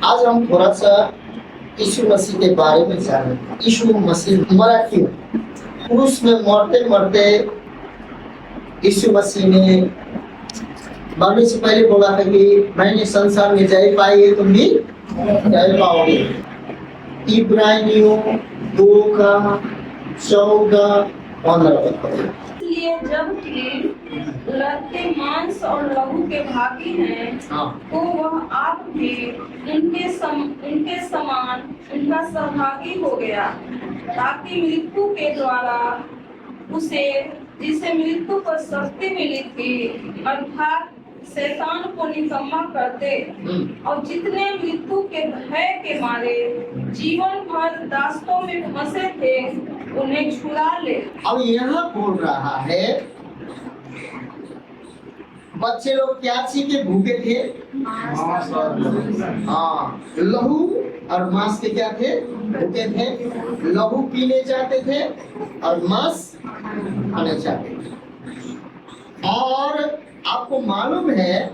आज हम थोड़ा सा यीशु मसीह के बारे में जानें। यीशु मसीह मरा क्यों? क्रूस में मरते मरते यीशु मसीह ने मरने से पहले बोला था कि मैंने संसार में जय पाई है, तुम भी जय पाओगे। इब्रानियों 2 का 14-15। इसलिए जबकि लड़के मांस और लहू के भागी हैं, तो वह आप भी उनके समान उनका सहभागी हो गया, ताकि मृत्यु के द्वारा उसे जिसे मृत्यु पर शक्ति मिली थी अर्थात शैतान को निकम्मा कर दे, और जितने मृत्यु के भय के मारे जीवन भर दास्तों में फंसे थे उन्हें छुड़ा ले। अब यहाँ बोल रहा है बच्चे लोग क्या ची के भूखे थे? हाँ, लहू और मांस के क्या थे? भूखे थे। लहू पीने चाहते थे और मांस खाने चाहते थे। और आपको मालूम है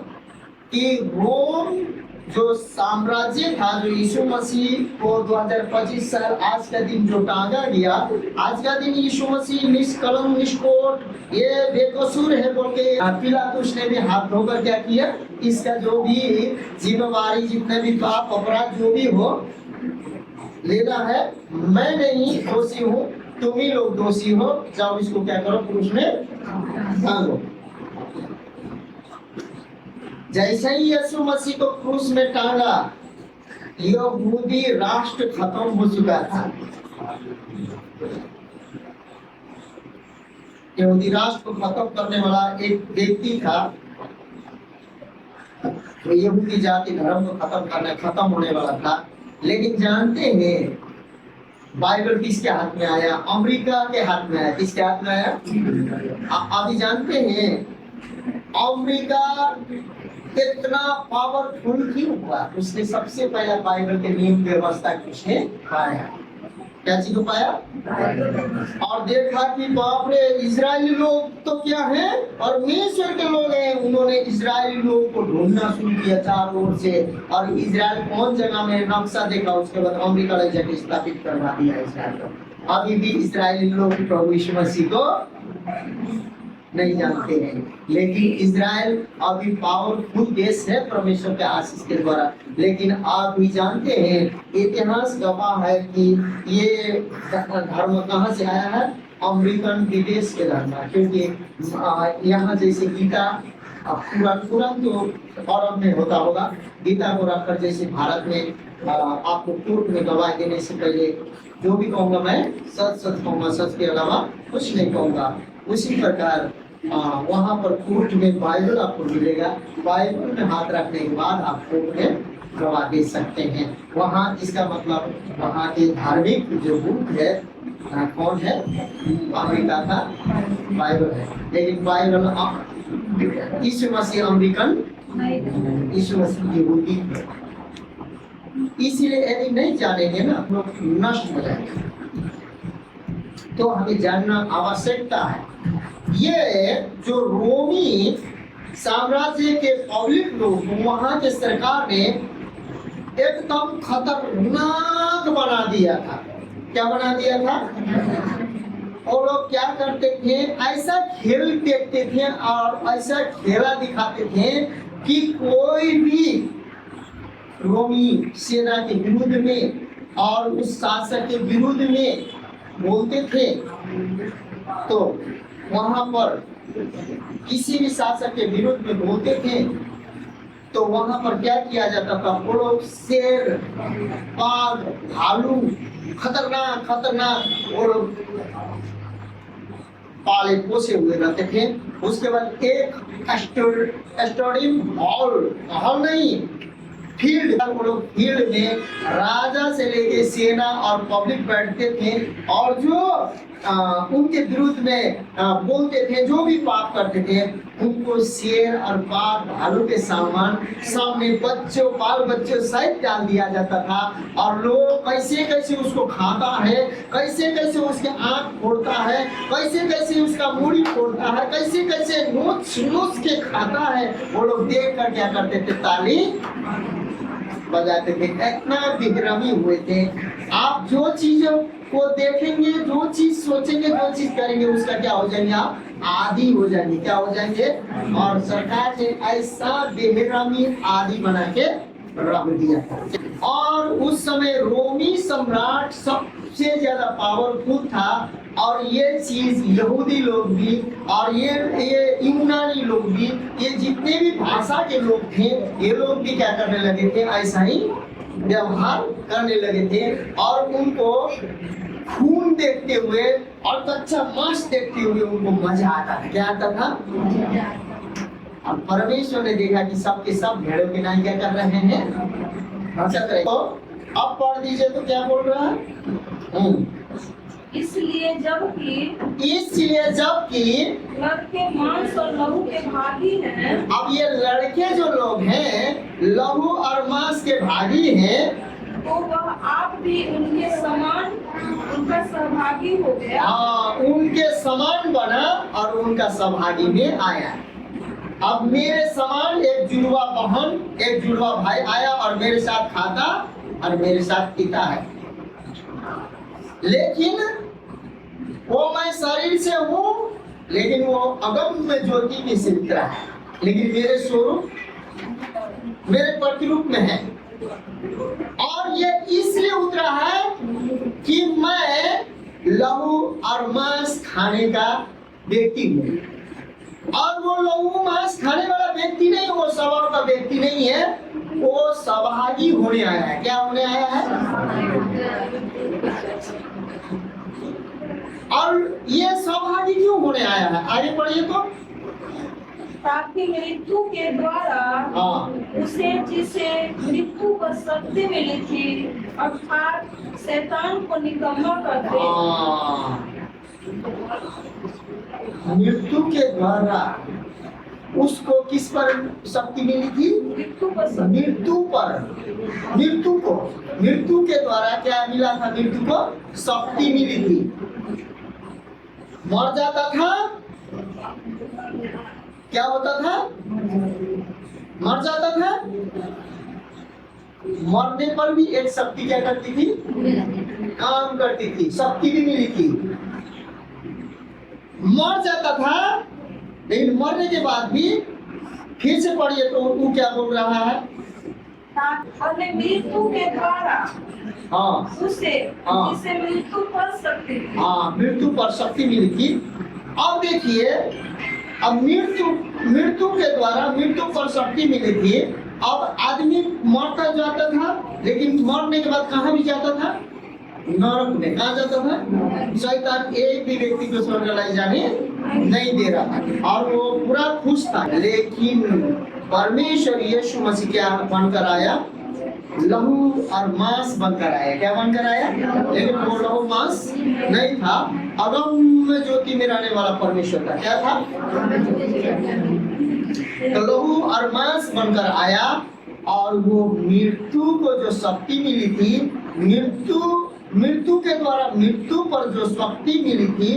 कि रोम जो साम्राज्य था, जो यीशु मसीह को 2025 साल आज का दिन जो टांगा गया, आज का दिन यीशु मसीह निष्कलंक निष्कोट ये बेकसूर है बोल के पिलातुस ने भी हाथ धोकर क्या किया, इसका जो भी जिम्मेवारी, जितने भी पाप अपराध जो भी हो लेना है, मैं नहीं दोषी हूँ, तुम ही लोग दोषी हो, जाओ इसको क्या करो, क्रूस में टांगो। जैसे ही यीशु मसीह को क्रूस में टांगा, यहूदी राष्ट्र खत्म हो चुका था। यहूदी राष्ट्र को खत्म करने वाला एक व्यक्ति था, तो यहूदी जाति धर्म को खत्म होने वाला था। लेकिन जानते हैं बाइबल किसके हाथ में आया? अमेरिका के हाथ में आया। किसके हाथ में आया? अभी जानते हैं अमेरिका कितना पावरफुल क्यों हुआ? उसने सबसे पहला बाइबल के नियम व्यवस्था किसने पाया? क्या चीज को पाया? और देखा कि बाप रे, इजरायली लोग तो क्या है और परमेश्वर के लोग हैं। उन्होंने इजरायली लोगों को ढूंढना शुरू किया चारों ओर से, और इजराइल कौन जगह में नक्शा देखा, उसके बाद अमेरिका ने जाके स्थापित करवा दिया इजराइल को। अभी भी इजरायली लोग प्रभु यीशु मसीह को नहीं जानते हैं, लेकिन इजराइल अभी पावरफुल देश है परमेश्वर के आशीष के द्वारा। लेकिन आप भी जानते हैं, इतिहास गवाह है कि ये धर्म कहाँ से आया है? अमेरिकन विदेश के धर्म, क्योंकि यहाँ जैसे गीता पुराण तो अरब में होता होगा, गीता को रखकर जैसे भारत में आपको कोर्ट में गवाह देने से पहले जो भी कहूँगा मैं सच सच कहूँगा, सच के अलावा कुछ नहीं कहूँगा। उसी प्रकार वहाँ पर कोर्ट में बाइबल आपको मिलेगा। बाइबल में हाथ रखने के बाद आप कोर्ट में गवाह दे सकते हैं। वहाँ इसका मतलब वहाँ के धार्मिक जो बुक है कौन है? अमेरिका का बाइबल है। लेकिन बाइबल यीशु मसीह अमेरिकन, यीशु मसीह यहूदी है। इसीलिए यदि नहीं जानेंगे ना, हम लोग नष्ट हो जाएंगे। तो हमें जानना आवश्यकता है। ये जो रोमी साम्राज्य के पब्लिक लोग, वहां के सरकार ने एकदम खतरनाक बना दिया था। क्या बना दिया था? और लोग क्या करते थे, ऐसा खेल देखते थे और ऐसा खेला दिखाते थे कि कोई भी रोमी सेना के विरुद्ध में और उस शासक के विरुद्ध में बोलते थे, तो वहां पर किसी भी शासक के विरुद्ध में बोलते थे तो वहां पर क्या किया जाता था? वो लोग शेर, बाघ, भालू, खतरनाक वो लोग पाले पोसे हुए रहते थे। उसके बाद एक स्टेडियम हॉल नहीं, फील्ड, वो लोग फील्ड में राजा से लेके सेना और पब्लिक बैठते थे, और जो उनके विरुद्ध में बोलते थे, जो भी पाप करते थे, उनको शेर और बाघ भालू के सामने बाल बच्चों सहित डाल दिया जाता था। और लोग कैसे कैसे उसको खाता है, कैसे कैसे उसके आंख फोड़ता है, कैसे कैसे उसका मूड़ी फोड़ता है, कैसे कैसे नोच के खाता है, वो लोग देख कर क्या करते थे? ताली बजाते थे, इतना बेरहमी हुए थे। आप जो चीजों को देखेंगे, जो चीज सोचेंगे, जो चीज करेंगे, उसका क्या हो जाएंगे, आप आदी हो जाएंगे। क्या हो जाएंगे? और सरकार ने ऐसा बेरहमी आदि बना के रख दिया था। और उस समय रोमी सम्राट सबसे ज्यादा पावरफुल था, और ये चीज यहूदी लोग भी और ये यूनानी लोग भी, ये जितने भी भाषा के लोग थे, ये लोग भी क्या करने लगे थे, ऐसा ही व्यवहार करने लगे थे। और उनको खून देखते हुए और कच्चा मांस देखते हुए उनको मजा आता था। क्या आता था? और परमेश्वर ने देखा कि सब के सब भेड़ों के नाम क्या कर रहे हैं, अच्छा करें। तो अब पढ़ दीजिए, तो क्या बोल रहा है? इसलिए जबकि लड़के मांस और लहू के भागी हैं। अब ये लड़के जो लोग हैं, लहू और मांस के भागी हैं, तो वह आप भी उनके समान उनका सहभागी हो गया। हाँ, उनके समान बना और उनका सहभागी में आया। अब मेरे समान एक जुड़वा बहन, एक जुड़वा भाई आया और मेरे साथ खाता और मेरे साथ पीता है। लेकिन वो मैं शरीर से हूँ, लेकिन वो अगम्य ज्योति में से उतरा है, लेकिन मेरे स्वरूप, मेरे प्रतिरूप में है। और ये इसलिए उतरा है कि मैं लहू और मांस खाने का व्यक्ति हूँ। और वो लहू मांस खाने वाला व्यक्ति नहीं, वो स्वभाव का व्यक्ति नहीं है, वो सहभागी होने आया है। क्या होने आया है? और ये सहभागी क्यों होने आया है? आगे पढ़िए तो। ताकि मृत्यु के द्वारा उसे, जिसे मृत्यु पर शक्ति मिली थी, अर्थात शैतान को निकम्मा कर दे। मृत्यु के द्वारा उसको किस पर शक्ति मिली थी? मृत्यु के द्वारा क्या मिला था? मृत्यु को शक्ति मिली थी। मर जाता था, क्या होता था? मर जाता था। मरने पर भी एक शक्ति क्या करती थी? काम करती थी, शक्ति भी मिली थी। मर जाता था, लेकिन मरने के बाद भी फिर से पढ़िए तो वो क्या बोल रहा है? मृत्यु के द्वारा उसे, जिसे मृत्यु पर शक्ति, मृत्यु पर शक्ति मिली थी। अब देखिए, अब मृत्यु के द्वारा मृत्यु पर शक्ति मिली थी। अब आदमी मरता जाता था, लेकिन मरने के बाद कहाँ भी जाता था? नरक में। कहाँ जाता था? शैतान एक भी व्यक्ति को स्वर्ग लाई जाने नहीं दे रहा था, और वो पूरा खुश था। लेकिन परमेश्वर यीशु मसीह क्या बनकर आया? लहू और मांस बनकर आया। क्या बनकर आया? लेकिन वो लहू मांस नहीं था, अगम्य ज्योति में रहने वाला परमेश्वर था। क्या था? तो लहू और मांस बनकर आया, और वो मृत्यु को जो शक्ति मिली थी, मृत्यु के द्वारा मृत्यु पर जो शक्ति मिली थी,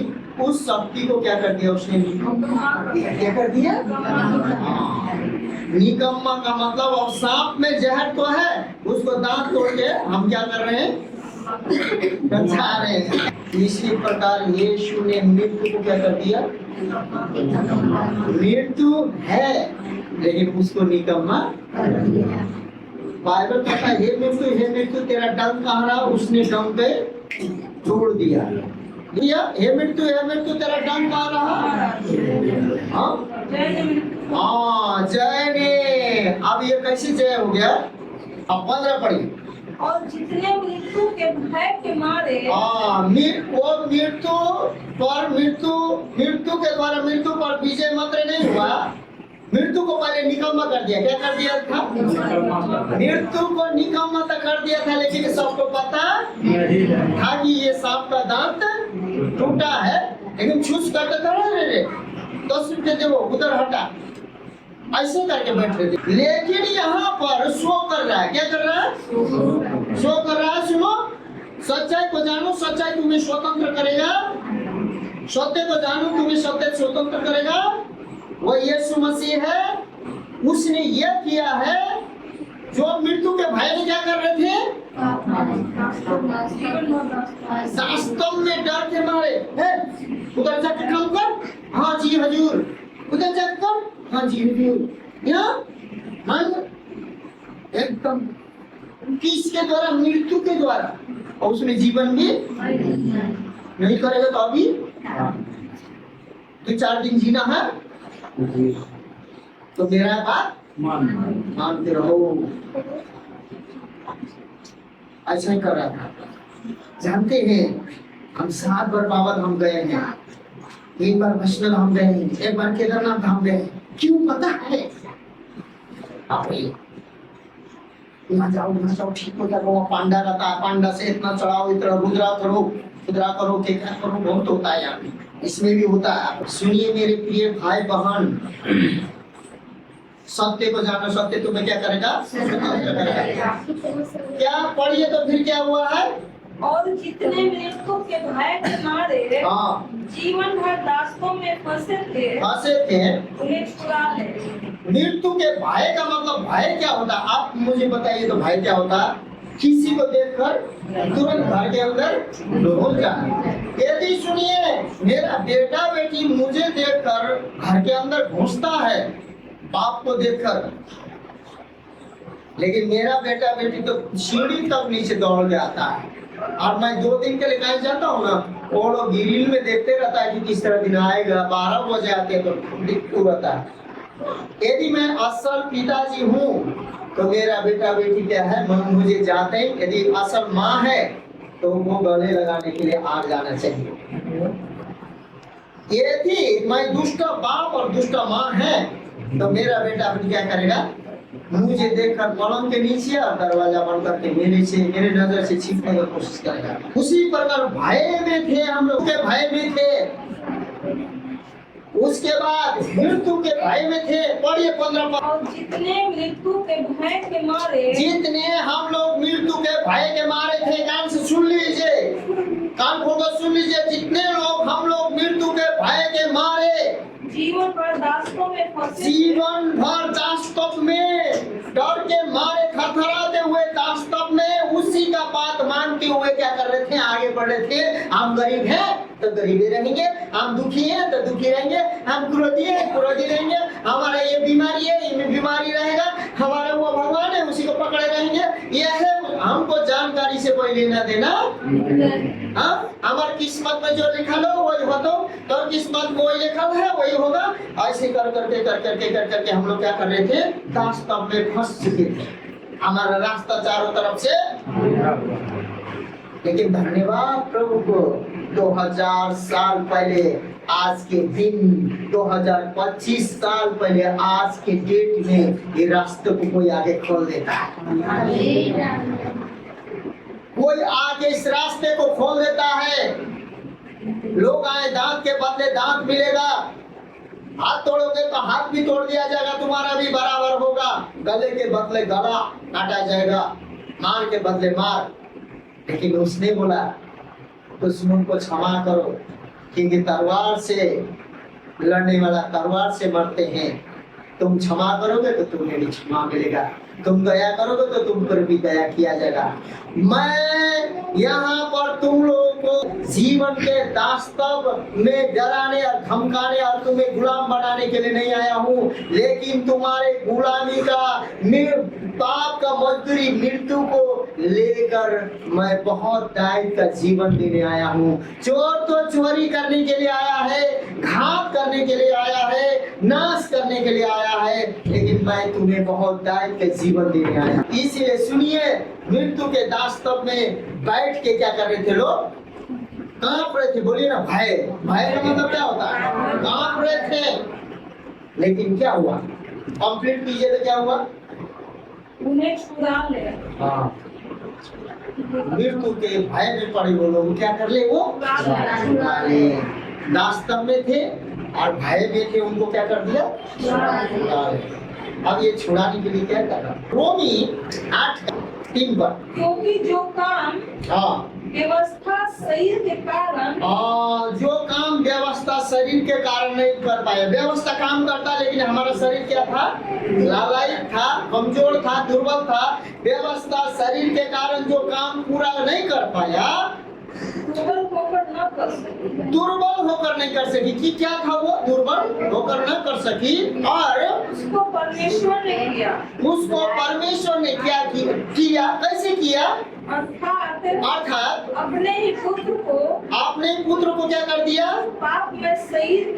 उस शक्ति को क्या कर दिया उसने? क्या कर दिया? निकम्मा का मतलब, अब सांप में जहर तो है, उसको दांत तोड़ के हम क्या कर रहे हैं? बचा रहे हैं। इसी प्रकार यीशु ने मृत्यु को क्या कर दिया? मृत्यु है, लेकिन उसको निकम्मा। बाइबल कहता है, हे मृत्यु तेरा डंक कहाँ रहा? उसने डंक पे तोड़ दिया। हे मृत्यु तेरा डंक कहाँ रहा? जय ने। अब ये कैसी जय हो गया? अब 15 पढ़िए। और जितने मृत्यु के भय के मारे, वो मृत्यु के द्वारा मृत्यु पर विजय मात्र नहीं हुआ, मृत्यु को पहले निकम्मा कर दिया। क्या कर दिया था? मृत्यु को निकम्मा तो कर दिया था, लेकिन सबको पता था कि ये सांप का दांत टूटा है, लेकिन छूस करके रे 10 रुपये दे, उधर हटा, ऐसे करके बैठ रहे थे। लेकिन यहाँ पर शो कर रहा है। क्या कर रहा है? शो कर रहा है। सुनो, सच्चाई को जानो, सच्चाई तुम्हें स्वतंत्र करेगा। सत्य को जानो, तुम्हें सत्य स्वतंत्र करेगा। वो यीशु मसीह है, उसने यह किया है जो मृत्यु के भय में क्या कर रहे थे? वास्तव में डर के मारे है। उधर जाकर काम कर, हाँ जी हजूर। उधर जाकर कर, हाँ जी हजूर। यहाँ एकदम किसके द्वारा? मृत्यु के द्वारा। और उसमें जीवन भी नहीं करेगा तो अभी 2-4 दिन जीना है तो मेरा बात मानते रहो। ऐसा ही कर रहा था। जानते हैं हम 7 बार बाबा धाम गए हैं, 1 बार वैष्णो धाम गए हैं, 1 बार केदारनाथ धाम गए हैं। क्यों पता है? आप यहाँ जाओ ठीक हो जाएगा। वहाँ पांडा रहता है, पांडा से इतना चढ़ाओ, इतना रुद्रा करो, क्या करो, बहुत होता है यहाँ। इसमें भी होता है। सुनिए मेरे प्रिय भाई बहन, सत्य को जानो, सत्य तुम्हें क्या करेगा? क्या पढ़िए तो फिर क्या हुआ है? और जितने मृत्यु के भय के मारे जीवन भर दास्तों में फंसे थे उन्हें छुड़ा ले। मृत्यु के भय का मतलब भय क्या होता? आप मुझे बताइए तो भय क्या होता? किसी को देखकर तुरंत घर के अंदर घुस जाना। यदि सुनिए मेरा बेटा बेटी मुझे देखकर घर के अंदर घुसता है, बाप को देखकर, लेकिन मेरा बेटा बेटी तो सीढ़ी तक नीचे दौड़ के आता है। और मैं 2 दिन के लिए कहीं जाता हूँ ना, वो लोग ग्रिल में देखते रहता है कि किस तरह दिन आएगा। 12 बजे आते हैं तो दिखता रहता है। यदि मैं असल पिताजी हूँ तो मेरा बेटा बेटी क्या है, मुझे जाते हैं। यदि असल माँ है तो वो गले लगाने के लिए आ जाना चाहिए। यदि मैं दुष्ट बाप और दुष्ट माँ है तो मेरा बेटा बेटी क्या करेगा? मुझे देखकर पलंग के नीचे और दरवाजा बंद करके मेरे नजर से छिपने की कोशिश करेगा। उसी प्रकार भय में थे हम लोग, के भय में थे। उसके बाद मृत्यु के भय में थे। पढ़िए 15। और जितने मृत्यु के भय के मारे, जितने हम लोग मृत्यु के भय के मारे थे, कान से सुन लीजिए, कान खोल कर सुन लीजिए। जितने लोग हम लोग मृत्यु के भय के मारे जीवन भर दास्तों में फंसे, जीवन भर दास्तव में डर के मारे थरथराते हुए दास्तव में उसी का बात मानते हुए क्या कर रहे थे? आगे बढ़ रहे थे। हम गरीब हैं तो गरीबी रहेंगे, हम दुखी हैं तो दुखी रहेंगे, हम क्रोधी हैं क्रोधी रहेंगे, हमारा ये बीमारी है इनमें बीमारी रहेगा, हमारा वो भगवान है उसी को पकड़े रहेंगे। यह है, हमको जानकारी से कोई लेना देना। हमारी किस्मत में जो लिखा लो वही हो, तो किस्मत में वही लिखा है वही होगा। ऐसे कर करके हम लोग क्या कर रहे थे? दास्तव में फंस चुके थे। हमारा रास्ता चारों तरफ से। लेकिन धन्यवाद प्रभु को, 2000 साल पहले आज के दिन, 2025 साल पहले आज के डेट में ये रास्ते को कोई आगे खोल देता है। कोई आगे इस रास्ते को खोल देता है। लोग आए, दांत के बदले दांत मिलेगा, हाथ तोड़ोगे तो हाथ भी तोड़ दिया जाएगा, तुम्हारा भी बराबर होगा। गले के बदले गला काटा जाएगा, मार के बदले मार। लेकिन उसने बोला दुश्मन को क्षमा करो, क्योंकि तलवार से लड़ने वाला तलवार से मरते हैं। तुम क्षमा करोगे तो तुम्हें भी क्षमा मिलेगा, तुम दया करोगे तो तुम पर भी दया किया जाएगा। मैं यहाँ पर तुम लोगों को जीवन के दास्तव में डराने और धमकाने और तुम्हें गुलाम बनाने के लिए नहीं आया हूँ, लेकिन तुम्हारे गुलामी का पाप का मजदूरी मृत्यु को लेकर मैं बहुत दायित्व का जीवन देने आया हूँ। चोर तो चोरी करने के लिए आया है, घात करने के लिए आया है, नाश करने के लिए आया है, लेकिन मैं तुम्हें बहुत दायित्व का जीवन देने आया। इसीलिए सुनिए, मृत्यु के दास्तव में बैठ के क्या कर रहे थे लोग? कांप रहे थे। बोलिए ना, भय। भय का मतलब क्या होता है? कांप रहे थे। लेकिन क्या हुआ? कंप्लीट कीजिए तो क्या हुआ? उन्हें छुड़ा ले। मृत्यु के भय में पड़े वो लोग क्या कर ले? वो छुड़ा ले। दास्तव में थे और भय में थे, उनको क्या कर दिया? छुड़ा ले। अब ये छुड़ाने के लिए क्या कर रहा? रोमी 8 3 पर। क्योंकि जो काम हाँ व्यवस्था शरीर के कारण जो काम व्यवस्था शरीर के कारण नहीं कर पाए। व्यवस्था काम करता लेकिन हमारा शरीर क्या था? लालायित था, कमजोर था, दुर्बल था। व्यवस्था शरीर के कारण जो काम पूरा नहीं कर पाया, दुर्बल होकर न कर सके। दुर्बल होकर नहीं कर सकी। कि क्या था वो? दुर्बल होकर न कर सकी। और उसको परमेश्वर ने किया। उसको परमेश्वर ने क्या किया? कैसे किया? अर्थात अपने ही पुत्र को, आपने पुत्र को क्या कर दिया? पापमय शरीर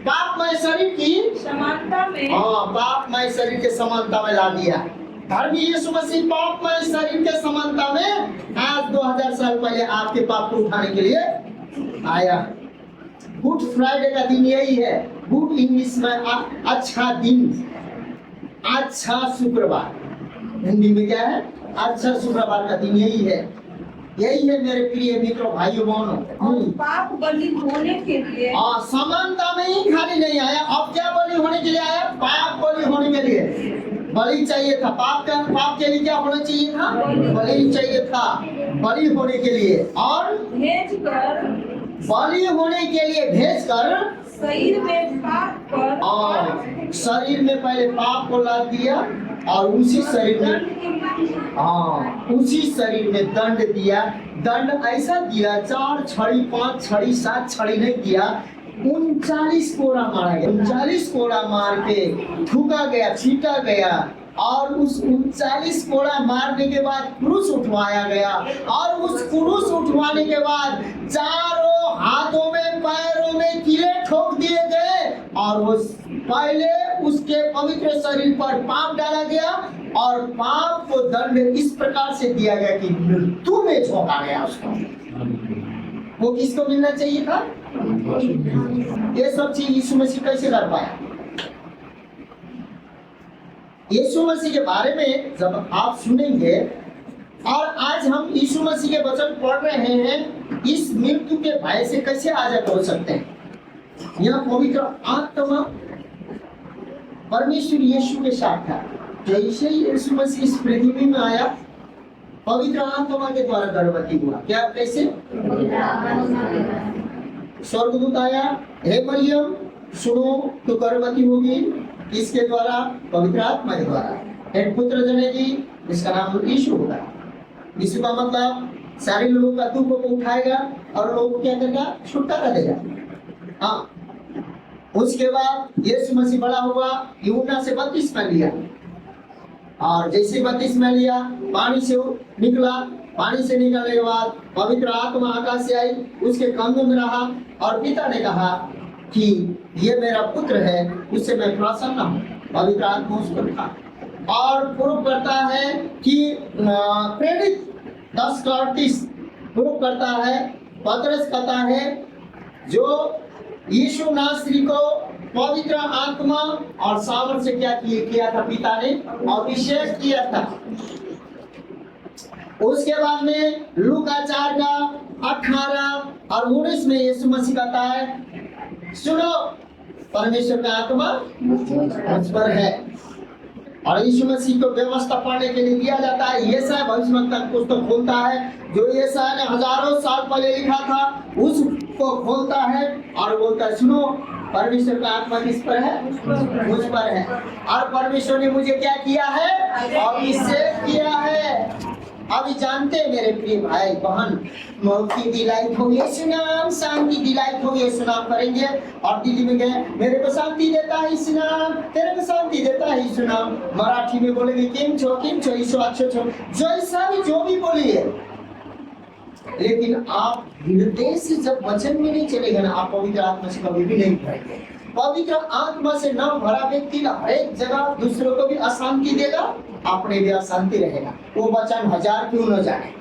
पापमय शरीर की समानता में, पापमय शरीर के समानता में ला दिया। धर्मी यीशु मसीह पापमय शरीर के समानता में आज 2000 साल पहले आपके पाप को उठाने के लिए आया। गुड फ्राइडे का दिन यही है। गुड इंग्लिश में अच्छा दिन, अच्छा शुक्रवार। हिंदी में क्या है? अच्छा शुक्रवार का दिन यही है। यही है मेरे प्रिय मित्रों, भाइयों बहनों। पाप बलि होने के लिए समानता में ही खाली नहीं आया। अब क्या बलि होने के लिए आया? पाप बलि होने के लिए बलि चाहिए था। पाप के लिए क्या होना चाहिए था? बलि चाहिए था, बलि होने के लिए। और भेजकर, बलि होने के लिए भेजकर शरीर में पाप पर, शरीर में पहले पाप को ला दिया और उसी शरीर में उसी शरीर में दंड दिया। दंड ऐसा दिया, 4 छड़ी 5 छड़ी 7 छड़ी नहीं दिया, 39 कोड़ा मारा गया। 39 कोड़ा मार के थूका गया, छीटा गया। और उस 39 कोड़ा मारने के बाद क्रूस उठवाया गया। और उस क्रूस उठवाने के बाद चारों हाथों में पैरों में कीले ठोक दिए गए। और वो पहले उसके पवित्र शरीर पर पाप डाला गया और पाप को दंड इस प्रकार से दिया गया कि मृत्यु में झोंका गया उसको। वो किसको मिलना चाहिए था? ये सब चीज यीशु मसीह कैसे कर पाया? यीशु मसीह के बारे में जब आप सुनेंगे, और आज हम यीशु मसीह के वचन पढ़ रहे हैं, इस मृत्यु के भय से कैसे आजाद हो सकते हैं? यह पवित्र आत्मा परमेश्वर यीशु के साथ था। जैसे ही यीशु मसीह इस पृथ्वी में आया, पवित्र आत्मा के द्वारा गर्भवती हुआ। क्या? कैसे? स्वर्गदूत आया, हे मरियम सुनो, तो गर्भवती होगी। इसके द्वारा? पवित्र आत्मा के द्वारा। एक पुत्र जनेगी, इसका नाम यीशु होगा। यीशु का मतलब सारे लोगों का दुख को उठाएगा और लोगों को क्या करेगा? छुटकारा देगा। हाँ, उसके बाद यीशु मसीह बड़ा हुआ, यूहन्ना से बपतिस्मा लिया। और जैसे बपतिस्मा लिया, पानी से निकला। पानी से निकलने के बाद पवित्र आत्मा आकाश से आई, उसके कंधों में रहा। और पिता ने कहा कि ये मेरा पुत्र है, उससे मैं प्रसन्न हूँ। पवित्र आत्मा उस पर था। और प्रूव करता है कि प्रेरित 10:38 प्रूव करता है, पतरस कहता है, जो यीशु नासरी को पवित्र आत्मा और सामर्थ से क्या किया था पिता ने? अभिषेक किया था। उसके बाद में लूका 4:18 और 19 में यीशु मसीह कहता है, सुनो, परमेश्वर का आत्मा मुझ पर है। और यीशु मसीह को व्यवस्था पढ़ने के लिए दिया जाता है। यशायाह भविष्यवक्ता पुस्तक खोलता है, जो यशायाह ने हजारों साल पहले लिखा था, उसको खोलता है और बोलता है, सुनो, परमेश्वर का आत्मा किस पर है? मुझ पर है। और परमेश्वर ने मुझे क्या किया है? अभिषेक किया है। अभी जानते हैं मेरे प्रिय भाई बहन, मुक्ति दिलाई हो यीशु नाम, शांति दिलाई हो यीशु नाम करेंगे। और दिल्ली में गए, मेरे को शांति देता है यीशु नाम, तेरे को शांति देता है यीशु नाम। मराठी में बोलेंगे किम छो यीशु अच्छो छो, जैसा भी जो भी बोलिए। लेकिन आप हृदय से जब वचन में नहीं चलेगा ना, आप पवित्र आत्मा से कभी भी नहीं भरेंगे। पवित्र आत्मा से न भरा व्यक्ति ना हर एक जगह दूसरों को भी अशांति देगा, अपने भी अशांति रहेगा। वो वचन 1000 क्यों न जाने।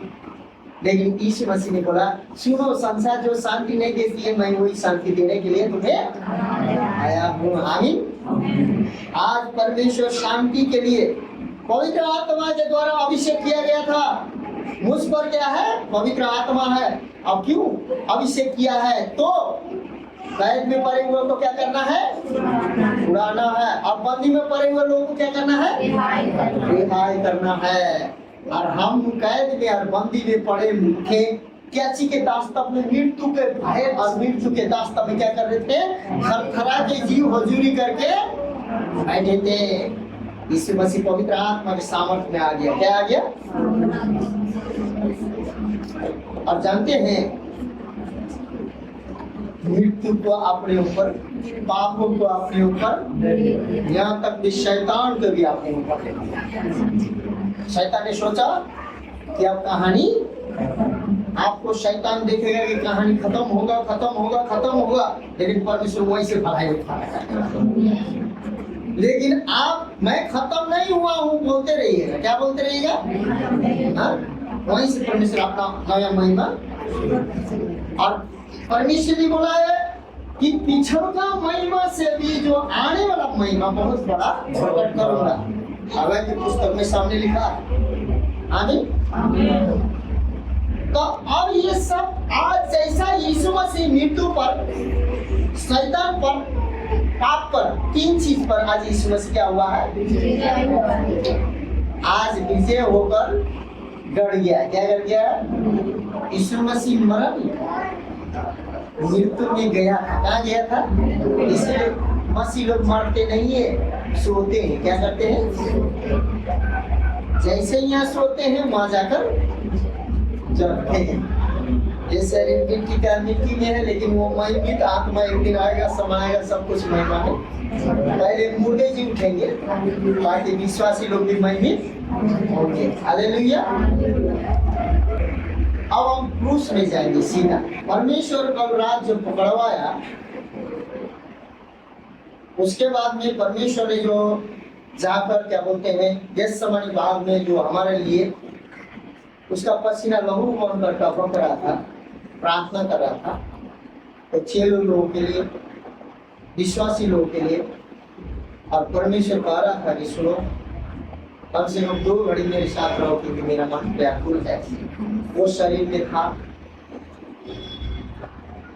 लेकिन यीशु मसीह ने बोला, सुनो, संसार जो शांति नहीं देती है, मैं वही शांति देने के लिए तुम्हें आया हूँ। आमीन। आज परमेश्वर शांति के लिए पवित्र आत्मा के द्वारा अभिषेक किया गया था। मुझ पर क्या है? पवित्र आत्मा है। अब क्यों अभिषेक किया है? तो कैद में पड़े हुए को क्या करना है? उड़ाना है। अब बंदी में पड़े हुए लोगों को क्या करना है? रिहाई करना है। और हम कैद में और बंदी में पड़े थे। क्या ची के दास्ता में मृत्यु के भय और मृत्यु के दास्ता में क्या कर रहे थे? थरथरा के जीव हजूरी करके बैठे थे। यीशु मसीह पवित्र आत्मा के सामर्थ्य में आ गया। क्या आ गया? और जानते हैं मृत्यु को अपने ऊपर, पापों को अपने ऊपर, यहाँ तक कि शैतान को भी अपने ऊपर ले लिया। शैतान ने सोचा कि अब कहानी, आपको शैतान देखेगा कि कहानी खत्म होगा, खत्म होगा, खत्म होगा, लेकिन परमेश्वर वहीं से भलाई उठा रहा है। लेकिन आप, मैं खत्म नहीं हुआ हूँ बोलते रहिएगा। क्या बोलते रहिएगा? वहीं से परमेश्वर अपना नया महिमा, और परमेश्वर ने बोला है कि पिछड़का महिमा से भी जो आने वाला महिमा बहुत बड़ा प्रकट करूंगा। हवा की पुस्तक में सामने लिखा है। आमीन। तो अब ये सब आज जैसा यीशु मसीह मृत्यु पर, शैतान पर, पाप पर, तीन चीज पर आज यीशु मसीह क्या हुआ है? आज विजय होकर गड़ गया। क्या गड़ गया? यीशु मसीह मरा नहीं, मृत्यु में गया था। कहाँ गया था? इसलिए मसीह लोग मरते नहीं है, सोते हैं। क्या करते हैं? जैसे यहाँ सोते हैं वहां जाकर जगते हैं। ये शरीर मिट्टी का मिट्टी में है, लेकिन वो महिमित आत्मा एक दिन आएगा, समाएगा सब कुछ महिमा में। पहले मुर्दे जी उठेंगे, बाकी विश्वासी लोग भी महिमित होंगे। हालेलुया। अब हम क्रूस में जाएंगे सीधा। परमेश्वर कल रात जो पकड़वाया, उसके बाद में परमेश्वर ने जो जाकर क्या बोलते हैं गेत्सेमनी बाग में जो हमारे लिए उसका पसीना लहू बनकर टपक रहा था, प्रार्थना कर रहा था, तो 6 लोगों के लिए, विश्वासी लोगों के लिए। और परमेश्वर कह रहा था कि सुनो, कम से कम 2 घड़ी मेरे साथ रहो क्योंकि मेरा मन व्याकुल है। वो शरीर में था,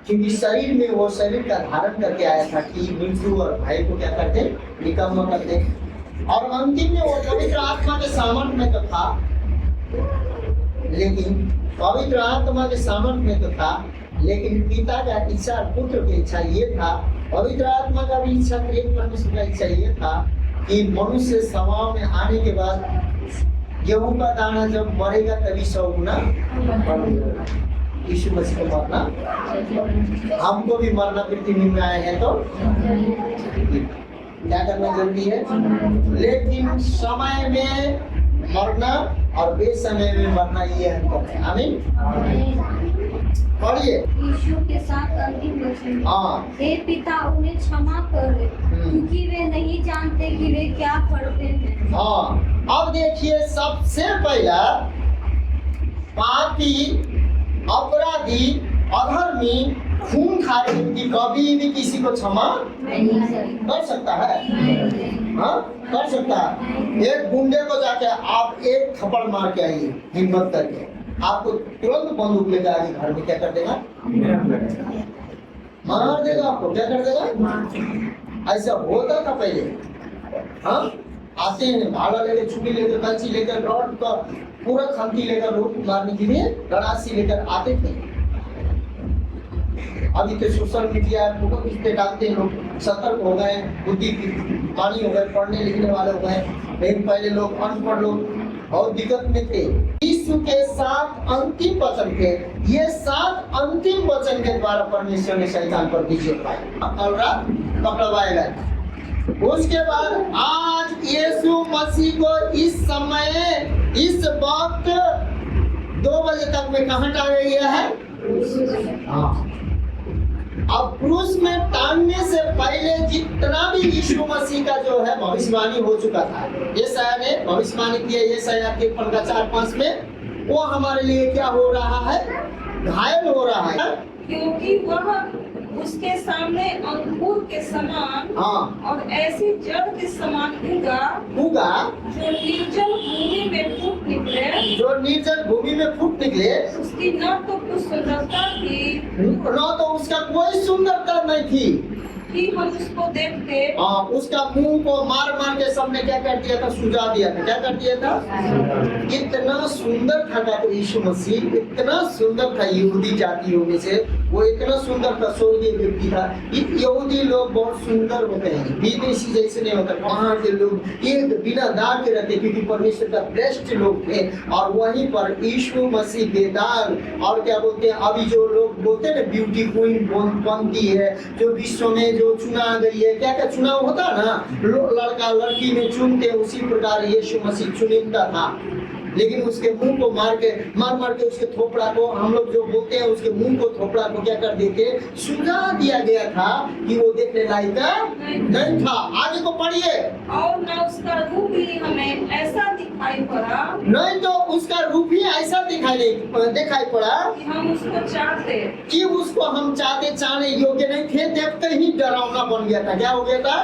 क्योंकि शरीर में वो शरीर का धारण करके आया था कि मृत्यु और भय को क्या करते, निकम्मा करते। और अंतिम में वो पवित्र आत्मा के सामर्थ्य में तो था, लेकिन पवित्र आत्मा के सामर्थ्य में तो था, लेकिन पिता का इच्छा, पुत्र की इच्छा ये था, पवित्र आत्मा का भी इच्छा, एक परमेश्वर का इच्छा ये था कि मनुष्य स्वभाव में आने के बाद गेहूं का दाना जब मरेगा तभी 100 गुना। यीशु मसीह को मरना, हमको भी मरना पृथ्वी में आए हैं तो क्या करना जरूरी है। लेकिन समय में मरना और बेसमय में मरना ये अंतर है। आमीन। पढ़िए। यीशु के साथ अंतिम वचन। हाँ। हे पिता, उन्हें क्षमा कर दे, क्योंकि वे नहीं जानते कि वे क्या करते हैं। हाँ। अब देखिए, सबसे पहला पापी, अपराधी, अधर्मी, खून खाए व्यक्ति कभी भी किसी को क्षमा कर सकता है? हाँ, कर सकता है। एक गुंडे को जाके आप एक थप्पड़ मार के आइए हिम्मत करके, आपको तुरंत बंदूक लेकर आगे घर में क्या कर देगा? मार देगा आपको। क्या कर देगा? ऐसा होता था पहले। हाँ, आते हैं भाला लेकर, छुरी लेकर, कंची लेकर, रॉड का पूरा खंती लेकर लोग मारने के लिए गड़ासी लेकर आते थे। अभी तो सोशल मीडिया फोटो खींचते डालते हैं लोग, सतर्क हो गए, बुद्धि पानी हो गए, पढ़ने लिखने वाले हो गए। लेकिन पहले लोग अनपढ़ लोग बहुत दिक्कत में थे। यीशु के 7 अंतिम वचन थे, ये 7 अंतिम वचन के द्वारा परमेश्वर ने शैतान पर विजय पाया और पकड़वाए गए। उसके बाद आज यीशु मसीह को इस समय, इस वक्त 2 बजे तक में कहाँ टांगा गया है? हाँ। अब क्रूस में टांगने से पहले जितना भी यीशु मसीह का जो है भविष्यवाणी हो चुका था, यशायाह ने भविष्यवाणी किया, यशायाह 53:4-5 में, वो हमारे लिए क्या हो रहा है? घायल हो रहा है, क्योंकि वह उसके सामने अंकुर के समान, हाँ, और ऐसी जड़ के समान उगा जो निर्जल भूमि में फूट निकले, जो निर्जल भूमि में फूट निकले। उसकी न तो कुछ सुंदरता थी, न तो उसका कोई सुंदरता नहीं थी। कि हम उसको देख के उसका मुंह को मार मार के सबने क्या कर दिया था, सुझा दिया था। क्या कर दिया था? इतना सुंदर था तो यीशु मसीह इतना सुंदर था, यहूदी जातियों में से वो इतना सुंदर था, स्वर्गीय व्यक्ति था। यहूदी लोग बहुत सुंदर होते हैं, विदेशी जैसे नहीं होता। वहाँ के लोग एक बिना दाग के रहते क्योंकि परमेश्वर का श्रेष्ठ लोग थे। और वहीं पर यीशु मसीह बेदाग और क्या बोलते हैं, अभी जो लोग बोलते हैं ना ब्यूटी क्वीन बनती है, जो विश्व में जो चुना गई है, क्या क्या चुनाव होता है ना, लड़का लड़की में चुनते, उसी प्रकार यीशु मसीह चुनिंदा था। लेकिन उसके मुंह को मार के उसके थोपड़ा को, हम लोग जो बोलते हैं उसके मुंह को थोपड़ा को क्या कर देते, सुझा दिया गया था कि वो देखने लायक नहीं था। आगे को पढ़िए। और न उसका रूप ही हमें ऐसा दिखाई पड़ा, नहीं तो उसका रूप ही ऐसा दिखाई पड़ा कि हम उसको चाहते, कि उसको हम चाहने योग्य नहीं थे, देखते ही डरावना बन गया था। क्या हो गया था?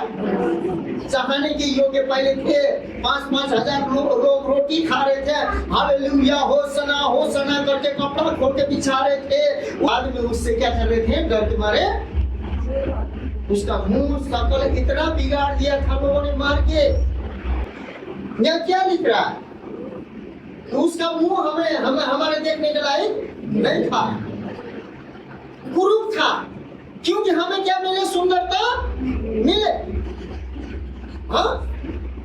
चाहने के योग्य पहले थे। 5-5 हजार लोग रोटी खा रहे थे, हालेलुया होसना होसना करके कपड़ा खोल के बिछा रहे थे। बाद में उससे क्या कर रहे थे, डर के मारे उसका मुंह शकल इतना बिगाड़ दिया था लोगों ने मार के। यह क्या लिख रहा है? तो उसका मुंह हमें हमारे देखने के लायक नहीं था, कुरूप था। क्योंकि हमें क्या मिले? सुंदरता मिले। हाँ,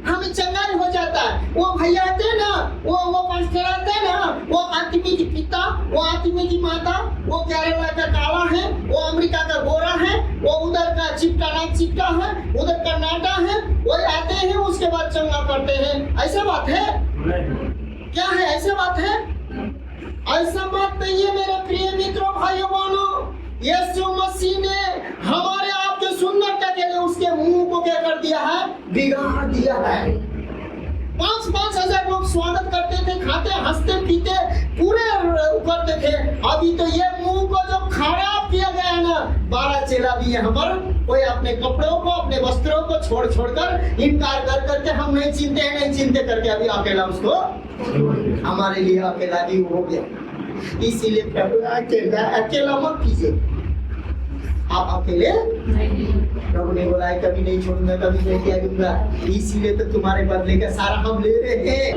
हमें चंगाई हो जाता है। वो भैया आते ना, वो पास्टर आते ना, वो आदमी की पिता, वो आदमी की माता, वो केरला का काला है, वो अमेरिका का गोरा है, वो उधर का चिपटा है, उधर कर्नाटक है, वो आते हैं उसके बाद चंगा करते हैं। ऐसा बात है क्या? है ऐसा बात है? ऐसा बात नहीं है मेरे प्रिय मित्रों, भाइयों बहनों। यीशु मसीह ने हमारे आपके सुंदरता के लिए उसके मुंह को क्या कर दिया है? बिगाड़ दिया है। 5-5 हजार लोग स्वागत करते थे, खाते हंसते पीते पूरे करते थे। अभी तो ये मुंह को जो खराब किया गया है ना, 12 चेला भी यहाँ पर कोई अपने कपड़ों को, अपने वस्त्रों को छोड़कर इनकार करके हम नहीं चिंते करके अभी अकेला उसको हमारे लिए अकेला भी हो गया। इसीलिए अकेला मत कीजिए, आप अकेले प्रभु ने बोला है कभी नहीं छोड़ूंगा, कभी नहीं किया दूंगा। इसीलिए तो तुम्हारे बदले का सारा हम ले रहे हैं।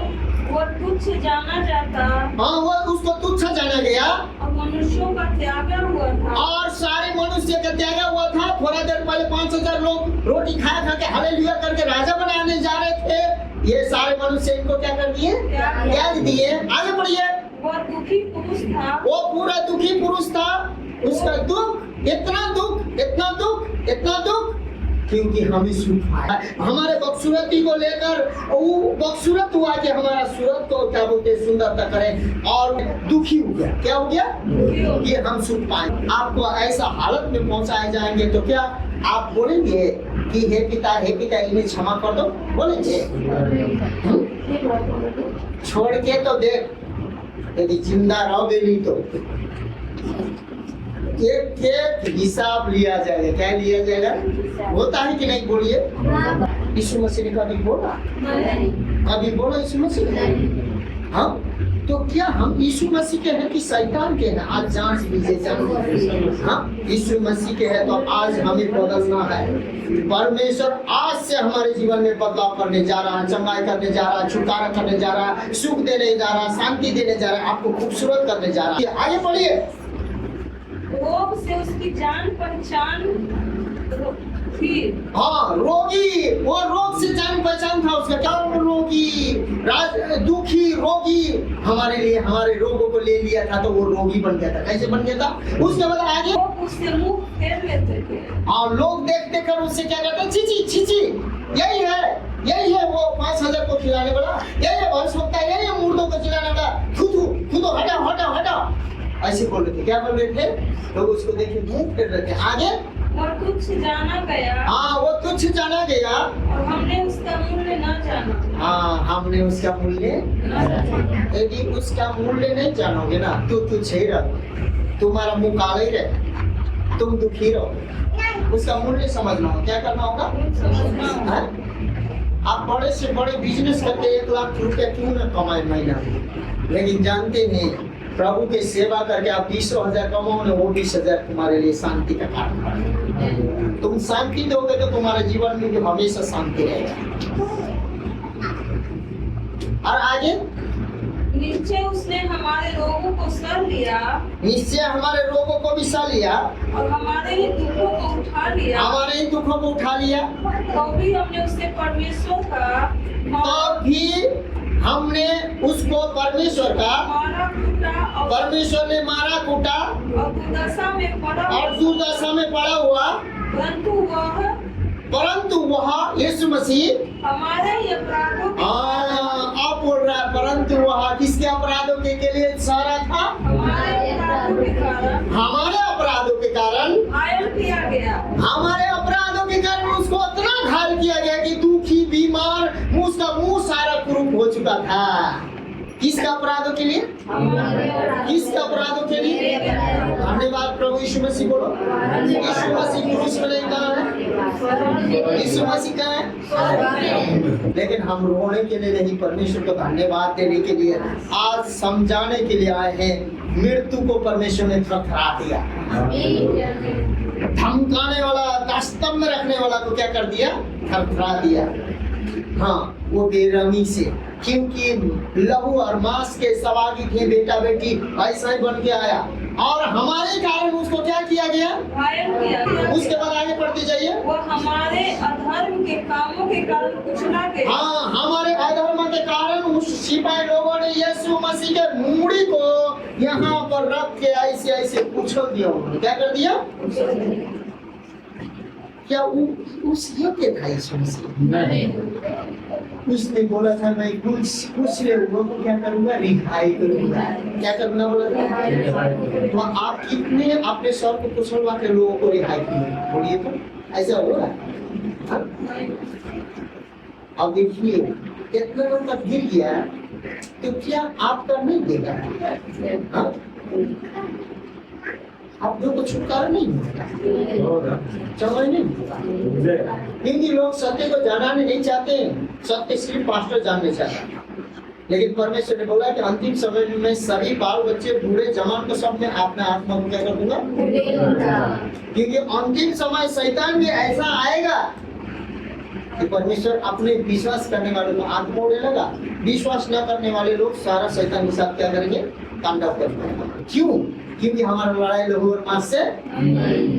वो तुच्छ जाना जाता, हाँ वो उसको तुच्छ जाना गया और मनुष्यों का त्यागा हुआ था, और सारे मनुष्य का त्यागा हुआ था। थोड़ा देर पहले 5 हजार लोग रोटी खा के हालेलुया करके राजा बनाने जा रहे थे। ये सारे मनुष्य इनको क्या कर दिए? त्याग दिए। आगे बढ़िए। वो दुखी पुरुष था, वो पूरा दुखी पुरुष था। उसका दुख, इतना दुख क्योंकि हमें सुख पाया। हमारे बदसूरती को लेकर वो बदसूरत हुआ कि हमारा सूरत को क्या बोलते हैं, सुंदरता करे, और दुखी हो गया। क्या हो गया? कि हम सुख पाए। आपको ऐसा हालत में पहुंचाए जाएंगे तो क्या आप बोलेंगे कि हे पिता इन्हें क्षमा कर दो? बोलेंगे? छोड़ के तो देख, यदि जिंदा रहोगे नहीं तो एक हिसाब लिया जाएगा। क्या लिया जाएगा? होता है कि नहीं? बोलिए। यीशु मसीह ने कभी बोला यीशु मसीह ने? हाँ, तो क्या हम यीशु मसीह के हैं कि शैतान के हैं? आज जांच लीजिए। हाँ, यीशु मसीह के हैं तो आज हमें बदलना है। परमेश्वर आज से हमारे जीवन में बदलाव करने जा रहा है, चंगाई करने जा रहा है, छुटकारा करने जा रहा है, सुख देने जा रहा है, शांति देने जा रहा है, आपको खूबसूरत करने जा रहा है। आगे बढ़िए। रोग से उसकी जान पहचान थी। हाँ, रोगी, वो रोग से जान पहचान था उसका। क्या रोगी? दुखी रोगी, हमारे लिए हमारे रोगों को ले लिया था तो वो रोगी बन गया था। कैसे बन गया था? उसके बाद आगे लोग उससे मुंह फेर लेते थे, और लोग देख कर उससे क्या कहते? छी, यही है वो 5 हजार को खिलाने वाला, यही है भविष्यवक्ता, यही है मुर्दों को जिलाने वाला। खुदो हटाओ ऐसे बोल रहे थे। क्या बोल रहे थे? लोग उसको देखे मुंह फेर रहे थे। आगे वो तुच्छ जाना गया। हाँ, वो तुच्छ जाना गया और हमने उसका मूल्य न जाना। हाँ, हमने उसका मूल्य यदि उसका मूल्य नहीं जानोगे ना तो तुच्छ ही रहो, तुम्हारा मुंह काला ही रहे, तुम दुखी रहो। उसका मूल्य समझना हो, क्या करना होगा? आप बड़े से बड़े बिजनेस करके 1 लाख रुपया क्यों न कमाए महीना, लेकिन जानते हैं प्रभु की सेवा करके आप 20,000 कमाओ ना, वो 20,000 तुम्हारे लिए शांति का कारण बनेगा। तुम शांति दोगे तो तुम्हारे जीवन में भी हमेशा शांति रहेगा। और आगे, निश्चय उसने हमारे रोगों को सह लिया, निश्चय हमारे रोगों को भी सह लिया, और हमारे ही दुखों को उठा लिया। हमारे ही दुखों को उठा लिया। तो भी हमने उससे परमेश्वर का तो भी हमने उसको परमेश्वर का, मारा कूटा, और परमेश्वर ने मारा कूटा और दुर्दशा में पड़ा, और दुर्दशा में पड़ा हुआ, परंतु वह यीशु मसीह हमारे ही अपराधों के आप बोल रहा है, परंतु वह किसके अपराधों के लिए सारा था? हमारे अपराधों के कारण, हमारे अपराधों के कारण घायल किया गया। हमारे अपराधों के कारण उसको इतना घायल किया गया कि दुखी, बीमार, उसका मुंह सारा कुरूप हो चुका था। किसका अपराधों के लिए? किसका अपराधों के लिए? धन्यवाद प्रभु यीशु मसीह। बोलो, यीशु मसीह क्रूस में नहीं कहाँ है? यीशु मसीह कहाँ है? लेकिन हम रोने के लिए नहीं, परमेश्वर को धन्यवाद देने के लिए, आज समझाने के लिए आए हैं। मृत्यु को परमेश्वर ने थरथरा दिया, धमकाने वाला, दास्तव में रखने वाला को क्या कर दिया? थरथरा दिया। हाँ, वो बेरहमी से, क्योंकि लहू और मांस के सवागी थे, बेटा बेटी ऐसा ही बन के आया, और हमारे कारण उसको क्या किया गया? घायल किया गया। उसके बाद आगे बढ़ते जाइए। वो हमारे अधर्म के कामों के कारण कुचला गया। हाँ, हमारे अधर्म के कारण उस सिपाही लोगों ने यीशु मसीह के मूड़ी को यहाँ पर रख के ऐसे ऐसे कुचल दिया। उन्होंने क्या कर दिया? क्या उस योग्य था यीशु मसीह? उसने बोला था मैं कुछ लोगों को क्या करूंगा? रिहाई करूंगा। क्या करना बोला था? तो आप कितने अपने सर को कुचलवा के लोगों को रिहाई किए? बोलिए तो, ऐसा हो रहा है? अब देखिए, इतना लोग का गिर गया तो क्या आपका नहीं देगा? हाँ? आप लोग को छुटकारा नहीं होगा, चलो नहीं होगा। क्योंकि लोग सत्य को जानना नहीं चाहते, सत्य सिर्फ पास्टर जानने चाहता है। लेकिन परमेश्वर ने बोला कि अंतिम समय में सभी बाल बच्चे, बूढ़े, जवान को सब में अपने आत्मा को क्या कर दूंगा? क्योंकि अंतिम समय शैतान भी ऐसा आएगा कि परमेश्वर अपने विश्वास करने वालों को आंख मोड़ने लगा। विश्वास न करने वाले लोग सारा शैतान के साथ क्या करेंगे? तांडव करेंगे। क्यों? क्योंकि हमारा लड़ाई लहू और मांस से,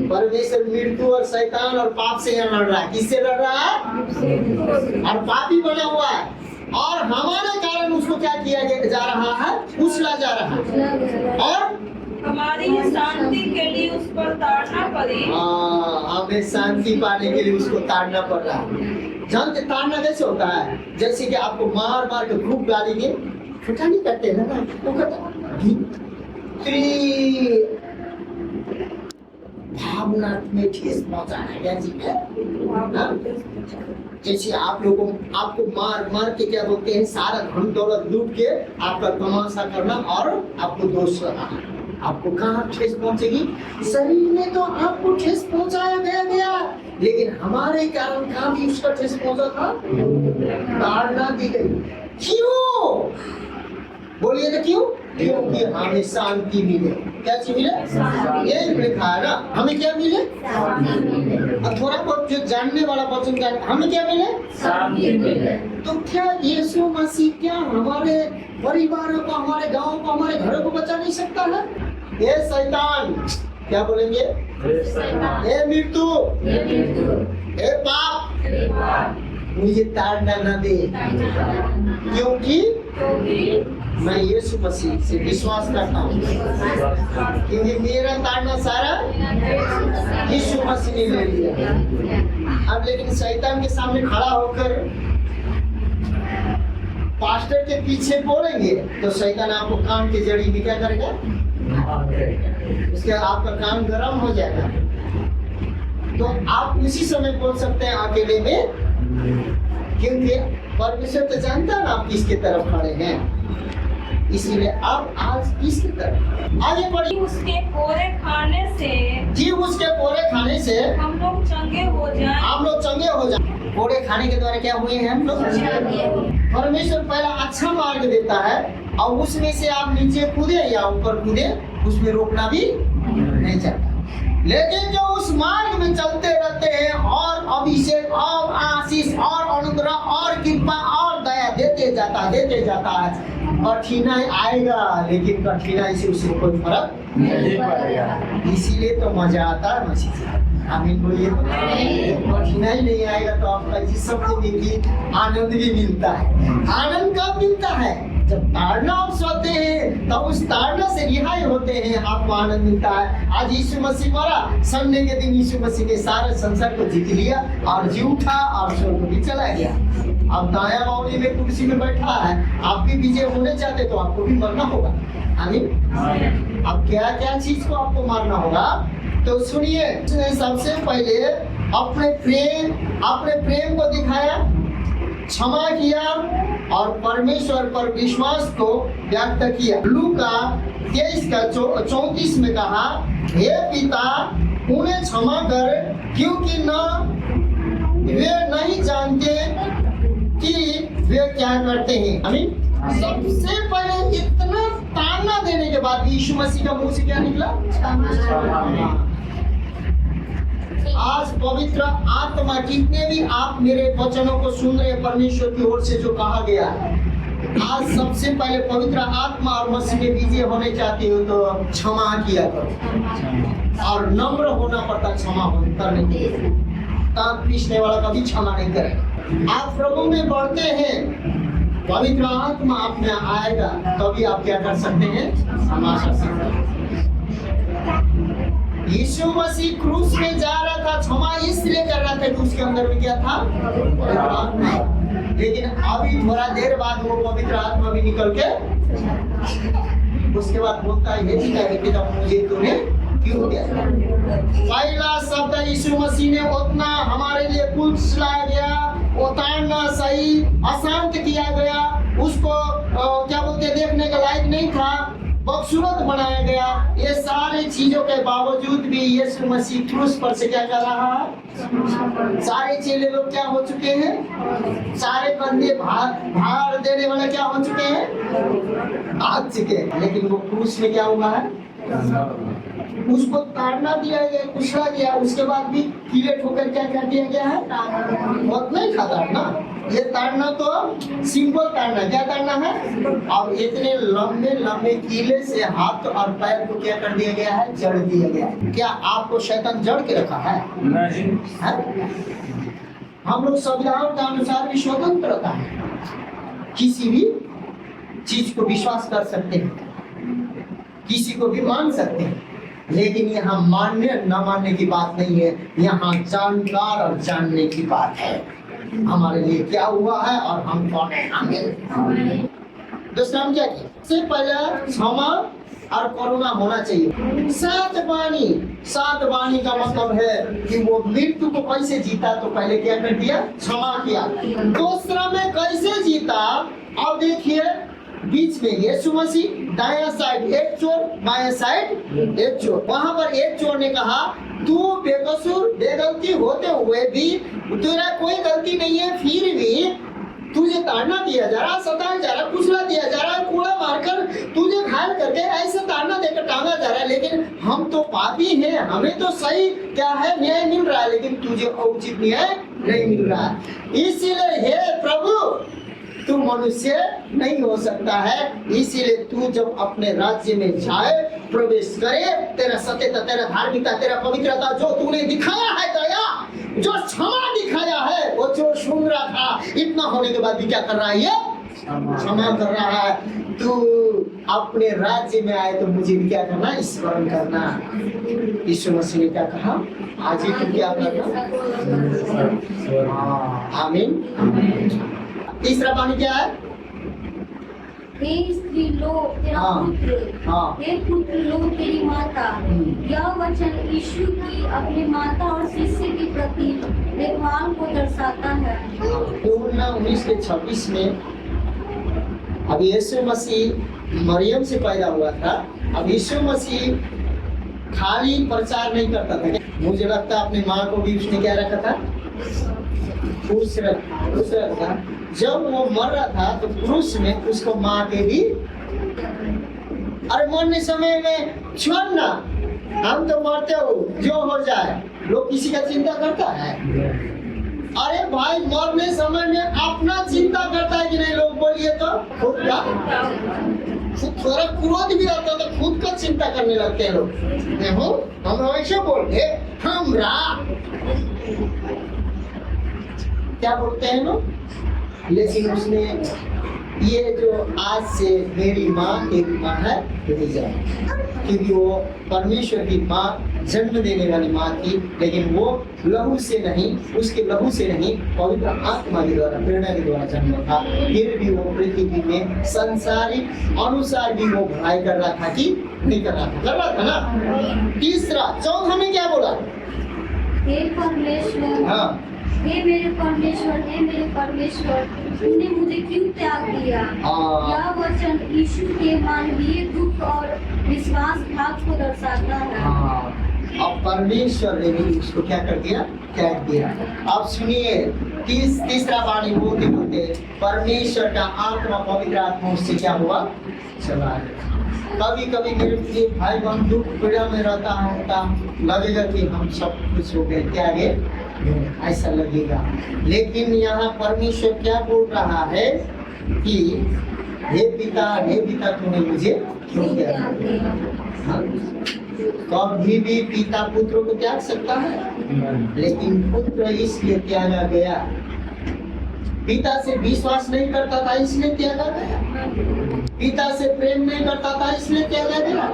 परमेश्वर मृत्यु और शैतान और पाप से यहाँ लड़ रहा है। किससे लड़ रहा है? और पापी बना हुआ है, और हमारे कारण उसको क्या किया जा रहा है? उछला जा रहा है, और हमारी शांति के लिए उस पर ताड़ना पड़ी। हमें शांति पाने के लिए उसको ताड़ना पड़ रहा है। जानते ताड़ना कैसे होता है? जैसे कि आपको मार मार के खूब गालेंगे, फटा नहीं करते है ना, वो भावना में ठेस पहुंचाना क्या जी है? जैसे आप लोगों आपको मार मार के क्या बोलते हैं, सारा धन दौलत लूट के आपका तमाशा करना और आपको दोष लगाना, आपको कहाँ ठेस पहुंचेगी? शरीर में तो आपको ठेस पहुंचाया गया, लेकिन हमारे कारण कहाँ भी उसका ठेस पहुंचा था? ताड़ना दी गई। क्यों? बोलिए ना क्यों? क्योंकि हमें शांति मिले। क्या चीज मिले? ये लिखा है ना, हमें क्या मिले? और थोड़ा बहुत जो जानने वाला वचन जाने, हमें क्या मिले? शांति मिले। तो क्या यीशु मसीह क्या हमारे परिवारों को, हमारे गांव को, हमारे घरों को बचा नहीं सकता है? ये शैतान क्या बोलेंगे? ये मृत्यु, ये पाप मुझे ताड़ना न दे, क्योंकि मैं यीशु मसीह से विश्वास करता हूँ, क्योंकि मेरा ताड़ना सारा यीशु मसीह ने ले लिया। अब लेकिन शैतान के सामने खड़ा होकर पास्टर के पीछे बोलेंगे तो शैतान आपको कान की जड़ी में क्या करेगा? उसके आपका कान गर्म हो जाएगा। तो आप उसी समय बोल सकते हैं अकेले में, क्योंकि परमेश्वर तो जानता है ना आप किसके तरफ खड़े हैं, इसीलिए आप आज किसकी तरफ आगे बढ़िए। उसके पोरे खाने से, जी उसके पोरे खाने से हम लोग चंगे हो जाएं। हम लोग चंगे हो जाए। पोरे खाने के द्वारा क्या हुए हैं हम लोग? परमेश्वर पहला अच्छा मार्ग देता है, और उसमें से आप नीचे कूदे या ऊपर कूदे, उसमें रोकना भी नहीं चाहता। लेकिन जो उस मार्ग में चलते रहते हैं और अभिषेक और आशीष और अनुग्रह और कृपा और दया देते जाता है। कठिनाई आएगा, लेकिन कठिनाई से उसको कोई फर्क नहीं पड़ेगा। इसीलिए तो मजा आता है मसीह से। आमीन बोलिए। कठिनाई नहीं आएगा तो आपका जिस शब्द में भी आनंद भी मिलता है। आनंद कब मिलता है? जब ताड़ना आप सोते हैं, तब उस ताड़ना से रिहाई होते हैं, आपको आनंद मिलता है। आज यीशु मसीह मरा, संडे के दिन यीशु मसीह ने सारे संसार को जीत लिया और जी उठा और स्वर्ग भी चला गया। अब दाया बावली में कुर्सी में बैठा है। आप भी विजय होने चाहते तो आपको भी मरना होगा। आमीन। अब क्या क्या चीज को आपको मारना होगा? तो सुनिए, सबसे पहले अपने प्रेम को दिखाया, क्षमा किया और परमेश्वर पर विश्वास को व्यक्त किया। लूका 23:34 में कहा, हे पिता उन्हें क्षमा कर, क्योंकि न वे नहीं जानते कि वे क्या करते हैं। आमीन। सबसे पहले इतना ताना देने के बाद यीशु मसीह का मुंह से क्या निकला? आज पवित्र आत्मा, जितने भी आप मेरे वचनों को सुन रहे परमेश्वर की ओर से जो कहा गया है, आज सबसे पहले पवित्र आत्मा और मसीह में विजय होने चाहते हो तो क्षमा किया करो। और नम्र होना पड़ता क्षमा करने के लिए। ताक पीसने वाला कभी क्षमा नहीं करेगा। आप प्रभु में बढ़ते हैं, पवित्र आत्मा आप में आएगा, तभी आप क्या कर सकते हैं? क्षमा कर सकते हैं। यीशु मसीह क्रूस में जा रहा था, क्षमा इसलिए कर रहा था कि उसके अंदर में क्या था? लेकिन अभी थोड़ा देर बाद वो पवित्र आत्मा भी निकल के उसके बाद बोलता है, पिता मुझे तूने क्यों दिया? पहला शब्द यीशु मसीह ने उतना हमारे लिए कुछ लाया गया, उतारना सही, अशांत किया गया, उसको क्या बोलते देखने का लायक नहीं था, बदसूरत बनाया गया। ये सारे चीजों के बावजूद भी यीशु मसीह क्रूस पर से क्या कर रहा है? सारे चेले लोग क्या हो चुके हैं? सारे बंदे भार देने वाले क्या हो चुके हैं? भाग चुके हैं। लेकिन वो क्रूस में क्या हुआ है? उसको ताड़ना दिया गया, कुचला गया, उसके बाद भी कीले ठोकर क्या कर दिया गया है? बहुत नहीं था ताड़ना। ये ताड़ना तो सिंपल ताड़ना, क्या ताड़ना है? अब इतने लंबे लंबे कीले से हाथ और पैर को क्या कर दिया गया है? जड़ दिया गया है। क्या आपको शैतान जड़ के रखा है? नहीं। हम लोग संविधान के अनुसार भी स्वतंत्रता है, किसी भी चीज को विश्वास कर सकते हैं, किसी को भी मान सकते हैं। लेकिन यहाँ मानने न मानने की बात नहीं है, यहाँ जानकार और जानने की बात है। हमारे लिए क्या हुआ है और हम कौन है। आमीन। दोस्तों, हम क्या किया? सबसे पहले क्षमा और करुणा होना चाहिए। सात बाणी का मतलब है कि वो मृत्यु को कैसे जीता, तो पहले क्या कर दिया? क्षमा किया। दूसरा में कैसे जीता? अब देखिए, बीच में यीशु मसीह, दाया साइड एक चोर, बाया साइड एक चोर। वहां पर एक चोर ने कहा, तू बेकसूर बेगलती होते हुए भी, तेरा कोई गलती नहीं है, फिर भी तुझे ताड़ना दिया जा रहा, सताया जा रहा, कुचला दिया जा रहा, कूड़ा मारकर तुझे घायल करके ऐसे ताड़ना देकर टांगा जा रहा है। लेकिन हम तो पापी हैं, हमें तो सही क्या है न्याय मिल रहा है, लेकिन तुझे उचित न्याय नहीं मिल रहा है। इसीलिए हे प्रभु, तू मनुष्य नहीं हो सकता है, इसीलिए तू जब अपने राज्य में जाए, प्रवेश करे, तेरा सत्यता, तेरा धार्मिकता, तेरा पवित्रता जो तूने दिखाया है, दया जो क्षमा दिखाया है, वो जो सुन रहा था, इतना होने के बाद भी क्या कर रहा है? ये क्षमा कर रहा है। तू अपने राज्य में आए तो मुझे भी क्या करना? स्मरण करना। यीशु मसीह ने क्या कहा? आज ही तुम क्या करना? आमीन। तीसरा बाणी क्या है? हे स्त्री लोग तेरा पुत्र, हे पुत्र लोग तेरी माता। यह वचन यीशु की अपनी माता और शिष्य के प्रति देखभाल को दर्शाता है। 19:26 में अब यीशु मसीह मरियम से पैदा हुआ था। अब यीशु मसीह खाली प्रचार नहीं करता था, मुझे लगता है अपनी माँ को भी उसने क्या रखा था? खुश रखा। जब वो मर रहा था तो क्रूस में उसको मार के भी अरे मरने समय में छोड़ना, हम तो मरते हो जो हो जाए, लोग किसी का चिंता करता है? अरे भाई मरने समय में अपना चिंता करता है कि नहीं? लोग बोलिए तो खुद का, थोड़ा क्रोध भी आता तो खुद का चिंता करने लगते हैं लोग। देखो हम हमेशा बोलते हमरा, क्या बोलते हैं लोग? लेकिन उसने ये जो आज से मेरी माँ तेरी माँ है नहीं जाए, क्योंकि वो परमेश्वर की माँ, जन्म देने वाली माँ थी, लेकिन वो लहू से नहीं, उसके लहू से नहीं, पवित्र आत्मा के द्वारा, प्रेरणा के द्वारा जन्म था। फिर भी वो पृथ्वी में संसारिक अनुसार भी वो भलाई कर रहा था कि नहीं कर रहा था? कर रहा था ना। तीसरा, चौथा में क्या बोला? हे परमेश्वर, हाँ, हे मेरे परमेश्वर, हे मेरे परमेश्वर, तुमने मुझे क्यों त्याग दिया? यह वचन यीशु के मानवीय दुख और विश्वासघात को दर्शाता है। अब परमेश्वर ने भी उसको क्या कर दिया? त्याग दिया। अब सुनिए, तीसरा वाणी बोलते बोलते परमेश्वर का आत्मा, पवित्र आत्मा उससे क्या हुआ? चला गया। कभी कभी मेरे प्रिय भाई बहन दुख पीड़ा में रहता होता, लगेगा कि हम सब कुछ हो गए, त्यागे, ऐसा लगेगा। लेकिन यहाँ परमेश्वर क्या बोल रहा है कि हे पिता तूने मुझे क्यों त्याग दिया? कभी भी पिता पुत्र को त्याग सकता है, लेकिन पुत्र इसलिए त्यागा गया, पिता से विश्वास नहीं करता था इसलिए त्यागा गया, पिता से प्रेम नहीं करता था इसलिए त्यागा गया।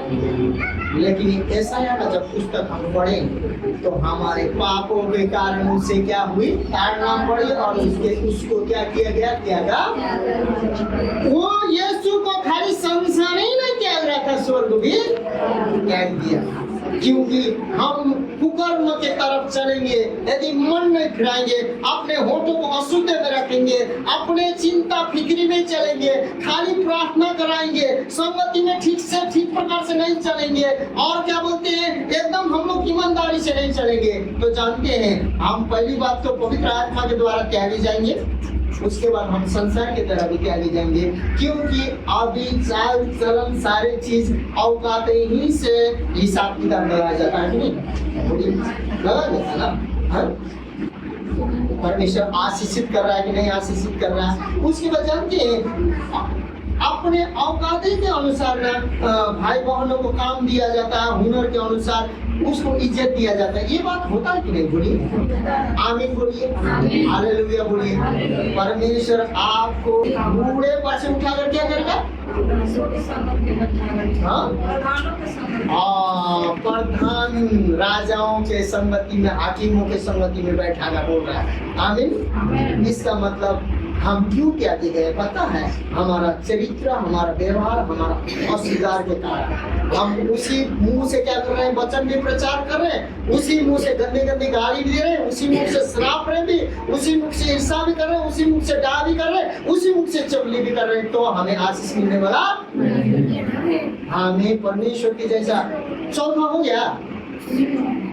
लेकिन ऐसा का जब पुस्तक हम पढ़े तो हमारे पापों के कारण उसे क्या हुई? ताड़ना पड़ी, और उसको क्या किया गया? त्यागा। वो यीशु को खाली संसार ही नहीं त्याग रहा था, स्वर्ग भी त्याग दिया। क्योंकि हम कुकर्म के तरफ चलेंगे, यदि मन नहीं फिराएंगे, अपने होठों को अशुद्ध में रखेंगे, अपने चिंता फिक्री में चलेंगे, खाली प्रार्थना कराएंगे, संगति में ठीक प्रकार से नहीं चलेंगे, और क्या बोलते हैं, एकदम हम लोग ईमानदारी से नहीं चलेंगे, तो जानते हैं हम पहली बात तो पवित्र आत्मा के द्वारा त्यागे जाएंगे, उसके बाद हम संसार की तरह भी त्यागे जाएंगे। क्योंकि अभी चाल चलन सारे चीज औकात ही से हिसाब किताब लगाया जाता है, लगाया जाता ना। परमेश्वर आशीषित कर रहा है कि नहीं आशीषित कर रहा है, उसके बाद जानते हैं अपने औकात के अनुसार ना भाई बहनों को काम दिया जाता है, हुनर के अनुसार उसको इज्जत दिया जाता है। ये बात होता है कि नहीं? बोलिए आमीन, बोलिए हालेलुया, बोलिए। परमेश्वर आपको बूढ़े पास से उठाकर क्या करेगा? प्रधान राजाओं के संगति में, हाकिमों के संगति में बैठागा, बोल रहा है आमीन। इसका मतलब हम क्यों त्यागे गए पता है? हमारा चरित्र, हमारा व्यवहार, हमारा अस्वीकार के कारण हम उसी मुंह से क्या कर रहे हैं? वचन भी प्रचार कर रहे हैं, उसी मुंह से गंदे गंदे गाली भी दे रहे हैं, उसी मुंह से श्राप रहे भी, उसी मुंह से ईर्षा भी कर रहे हैं, उसी मुंह से डाह भी कर रहे हैं, उसी मुंह से चुगली भी कर रहे हैं, तो हमें आशीष मिलने वाला हमें परमेश्वर की जैसा। चौथा हो गया,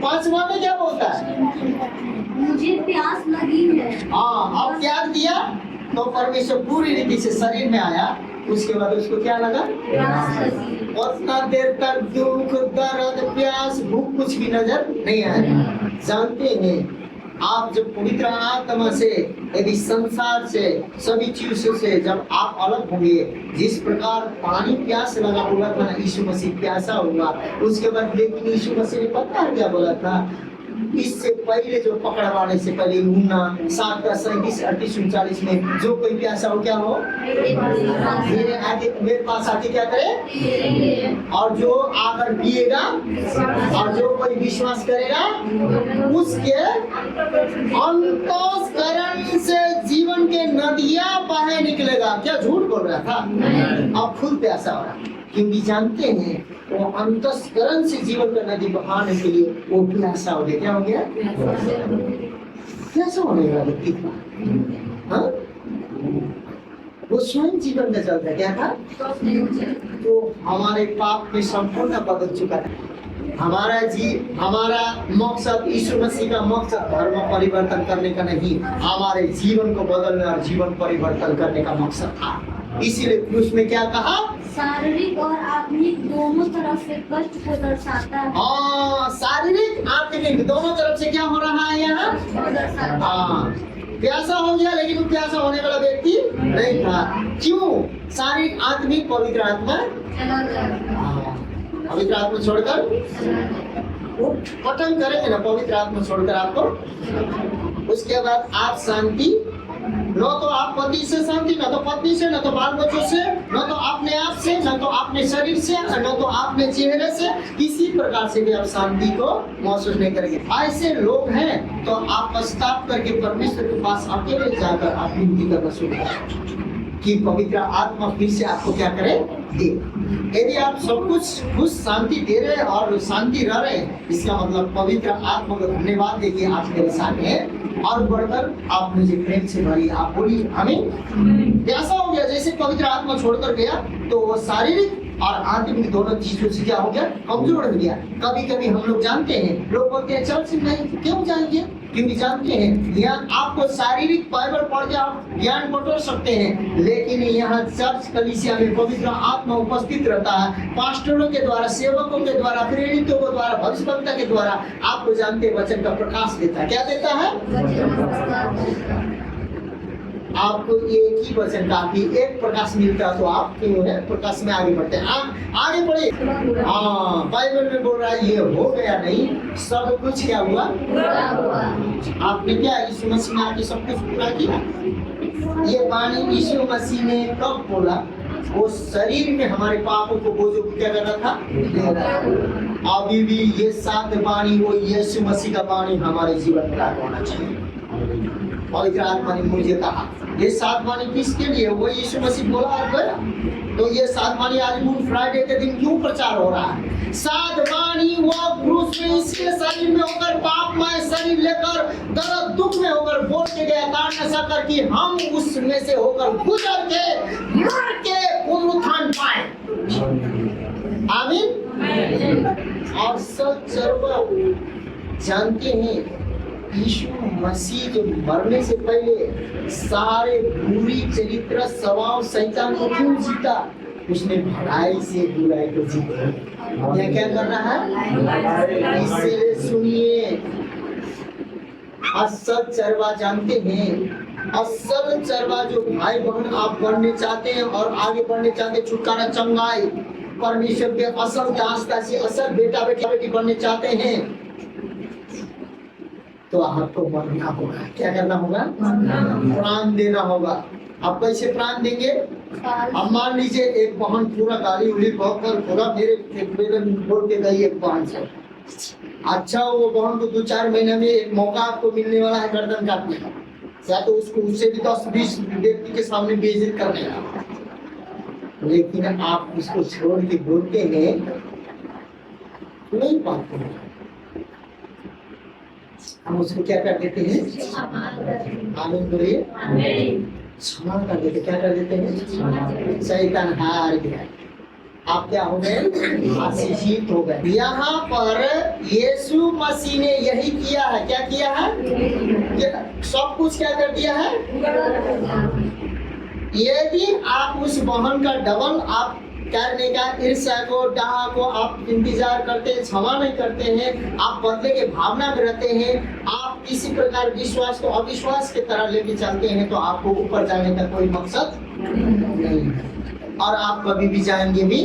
पांचवा में क्या बोलता है? मुझे प्यास लगी है। हाँ, अब त्याग दिया तो परमेश्वर पूरी रीति से शरीर में आया, उसके बाद उसको क्या लगा? उतना देर तक दुख, दर्द, प्यास, भूख कुछ भी नजर नहीं आया। जानते हैं आप जब पवित्र आत्मा से, यदि संसार से, सभी चीजों से जब आप अलग होंगे, जिस प्रकार पानी प्यास लगा हुआ था ना, यीशु मसीह प्यासा हुआ, उसके बाद लेकिन यीशु मसीह ने पता है क्या बोला था? इससे पहले जो पकड़वाने से पहले यूहन्ना 7:37-38-39 में जो कोई प्यासा हो क्या हो? मेरे आगे, मेरे पास आके क्या करे? और जो आकर पिएगा, और जो कोई विश्वास करेगा, उसके अंतःकरण से जीवन के नदियां बहे निकलेगा। क्या झूठ बोल रहा था? अब खुद प्यासा हो रहा, क्योंकि जानते हैं वो अंतःकरण से जीवन का नदी बहाने के लिए वो प्यासा हो गया। क्या हो गया? कैसा होने वाला व्यक्ति था? वो स्वयं जीवन में चलता है। क्या था? तो हमारे पाप में संपूर्ण बदल चुका है। हमारा मकसद, यीशु मसीह का मकसद धर्म परिवर्तन करने का नहीं, हमारे जीवन को बदलने और जीवन परिवर्तन करने का मकसद था। इसीलिए क्रूस में क्या कहा? शारीरिक और आत्मिक दोनों तरफ से कष्ट को दर्शाता है। हाँ, शारीरिक आत्मिक दोनों तरफ से क्या हो रहा है यहाँ? को दर्शाता है। हाँ, प्यासा हो गया, लेकिन वो प्यासा होने वाला व्यक्ति नहीं था। क्यों? शारीरिक आत्मिक पवित्र आत्मा, चला गया। पवित्र आत्मा छोड़कर वो पठन करेंगे ना, पवित्र आत्मा छोड़कर आपको, उसके बाद आप शांति, न तो आप पति से शांति, न तो पत्नी से, न तो बाल बच्चों से, न तो अपने आप से, न तो अपने शरीर से, न तो अपने चेहरे से, किसी प्रकार से भी आप शांति को महसूस नहीं करेंगे। ऐसे लोग हैं तो आप पश्चाताप करके परमेश्वर के पास अकेले जाकर आप विनती करना शुरू करें कि पवित्र आत्मा फिर से आपको क्या करे, दे। यदि आप सब कुछ खुश शांति दे रहे हैं और शांति रह रहे हैं, इसका मतलब पवित्र आत्मा को धन्यवाद देखिए आप मेरे सामने, और बढ़कर आप मुझे प्रेम से भरिए। आप बोलिए हमें। ऐसा हो गया जैसे पवित्र आत्मा छोड़कर गया तो वो शारीरिक और आत्मिक दोनों चीजों से क्या हो गया, कमजोर हो गया। कभी कभी हम लोग जानते हैं, लोग बोलते हैं चर्च नहीं क्यों जाएंगे, क्योंकि जानते हैं यहाँ आपको शारीरिक बाइबल पढ़ के आप ज्ञान बटोर सकते हैं, लेकिन यहाँ चर्च कलीसिया में पवित्र आत्मा उपस्थित रहता है। पास्टरों के द्वारा, सेवकों के द्वारा, प्रेरितों के द्वारा, भविष्यवक्ता के द्वारा आपको जानते हैं वचन का प्रकाश देता है। क्या देता है? आपको एक ही वचन काफी, एक प्रकाश मिलता है तो आप क्यों है प्रकाश में आगे बढ़ते हैं। आगे बढ़े। हाँ, बाइबल में बोल रहा है ये हो गया नहीं, सब कुछ क्या हुआ? आपने क्या यीशु मसीह में आके सब कुछ पूरा किया? ये वाणी यीशु मसीह ने कब बोला? वो शरीर में हमारे पापों को बोझों को क्या कर रहा था? अभी भी ये सात वाणी वो यीशु मसीह का वाणी हमारे जीवन में लागू होना चाहिए। पवित्र आत्मा ने मुझे कहा ये सात वाणी किसके लिए? वो यीशु मसीह बोला और गया। तो ये सात वाणी आज गुड फ्राइडे के दिन क्यों प्रचार हो रहा है? सात वाणी वो क्रूस में इसके शरीर में होकर, पापमय शरीर लेकर, दर्द दुख में होकर बोल के गया, कारण ऐसा कर कि हम उसमें से होकर गुजर के मर के पुनरुत्थान पाए। आमीन। और सब जानते हैं यीशु मसीह जो मरने से पहले सारे बुरी चरित्र स्वभाव शैतान को क्यों जीता? उसने भलाई से बुराई को जीता। यह क्या कर रहा है? इसीलिए सुनिए, असल चरवा जानते हैं, असल चरवा जो भाई बहन आप बनने चाहते हैं और आगे बढ़ने चाहते हैं, छुटकारा चंगाई परमेश्वर के असल दास दासी, असल बेटा बेटी बनने चाहते हैं, तो आपको मरना होगा। क्या करना होगा? प्राण देना होगा। आप कैसे प्राण देंगे? अब मान लीजिए एक बहन पूरा गाली उली कहकर पूरा मेरे बोल के गई एक बहन से, अच्छा वो बहन को 2-4 महीने में एक मौका आपको मिलने वाला है गर्दन काटने का, या तो उसको उससे भी 10-20 व्यक्ति के सामने बेइज्जत करने का, लेकिन आप उसको छोड़ के बोलते हैं नहीं पाते हैं। हम उसको क्या कर देते हैं? आमीन बोलिए। क्षमा कर देते। क्या कर देते हैं? शैतान हार गया, आप क्या हो गए? आशीषित हो गए। यहाँ पर यीशु मसीह ने यही किया है। क्या किया है? सब कुछ क्या कर दिया है? यदि आप उस बहन का डबल आप करने का, ईर्ष्या को, डाह को आप इंतजार करते हैं, क्षमा नहीं करते हैं, आप बदले के भावना में रहते हैं, आप किसी प्रकार विश्वास को अविश्वास की तरह लेके चलते हैं, तो आपको ऊपर जाने का कोई मकसद नहीं है और आप कभी भी जाएंगे भी।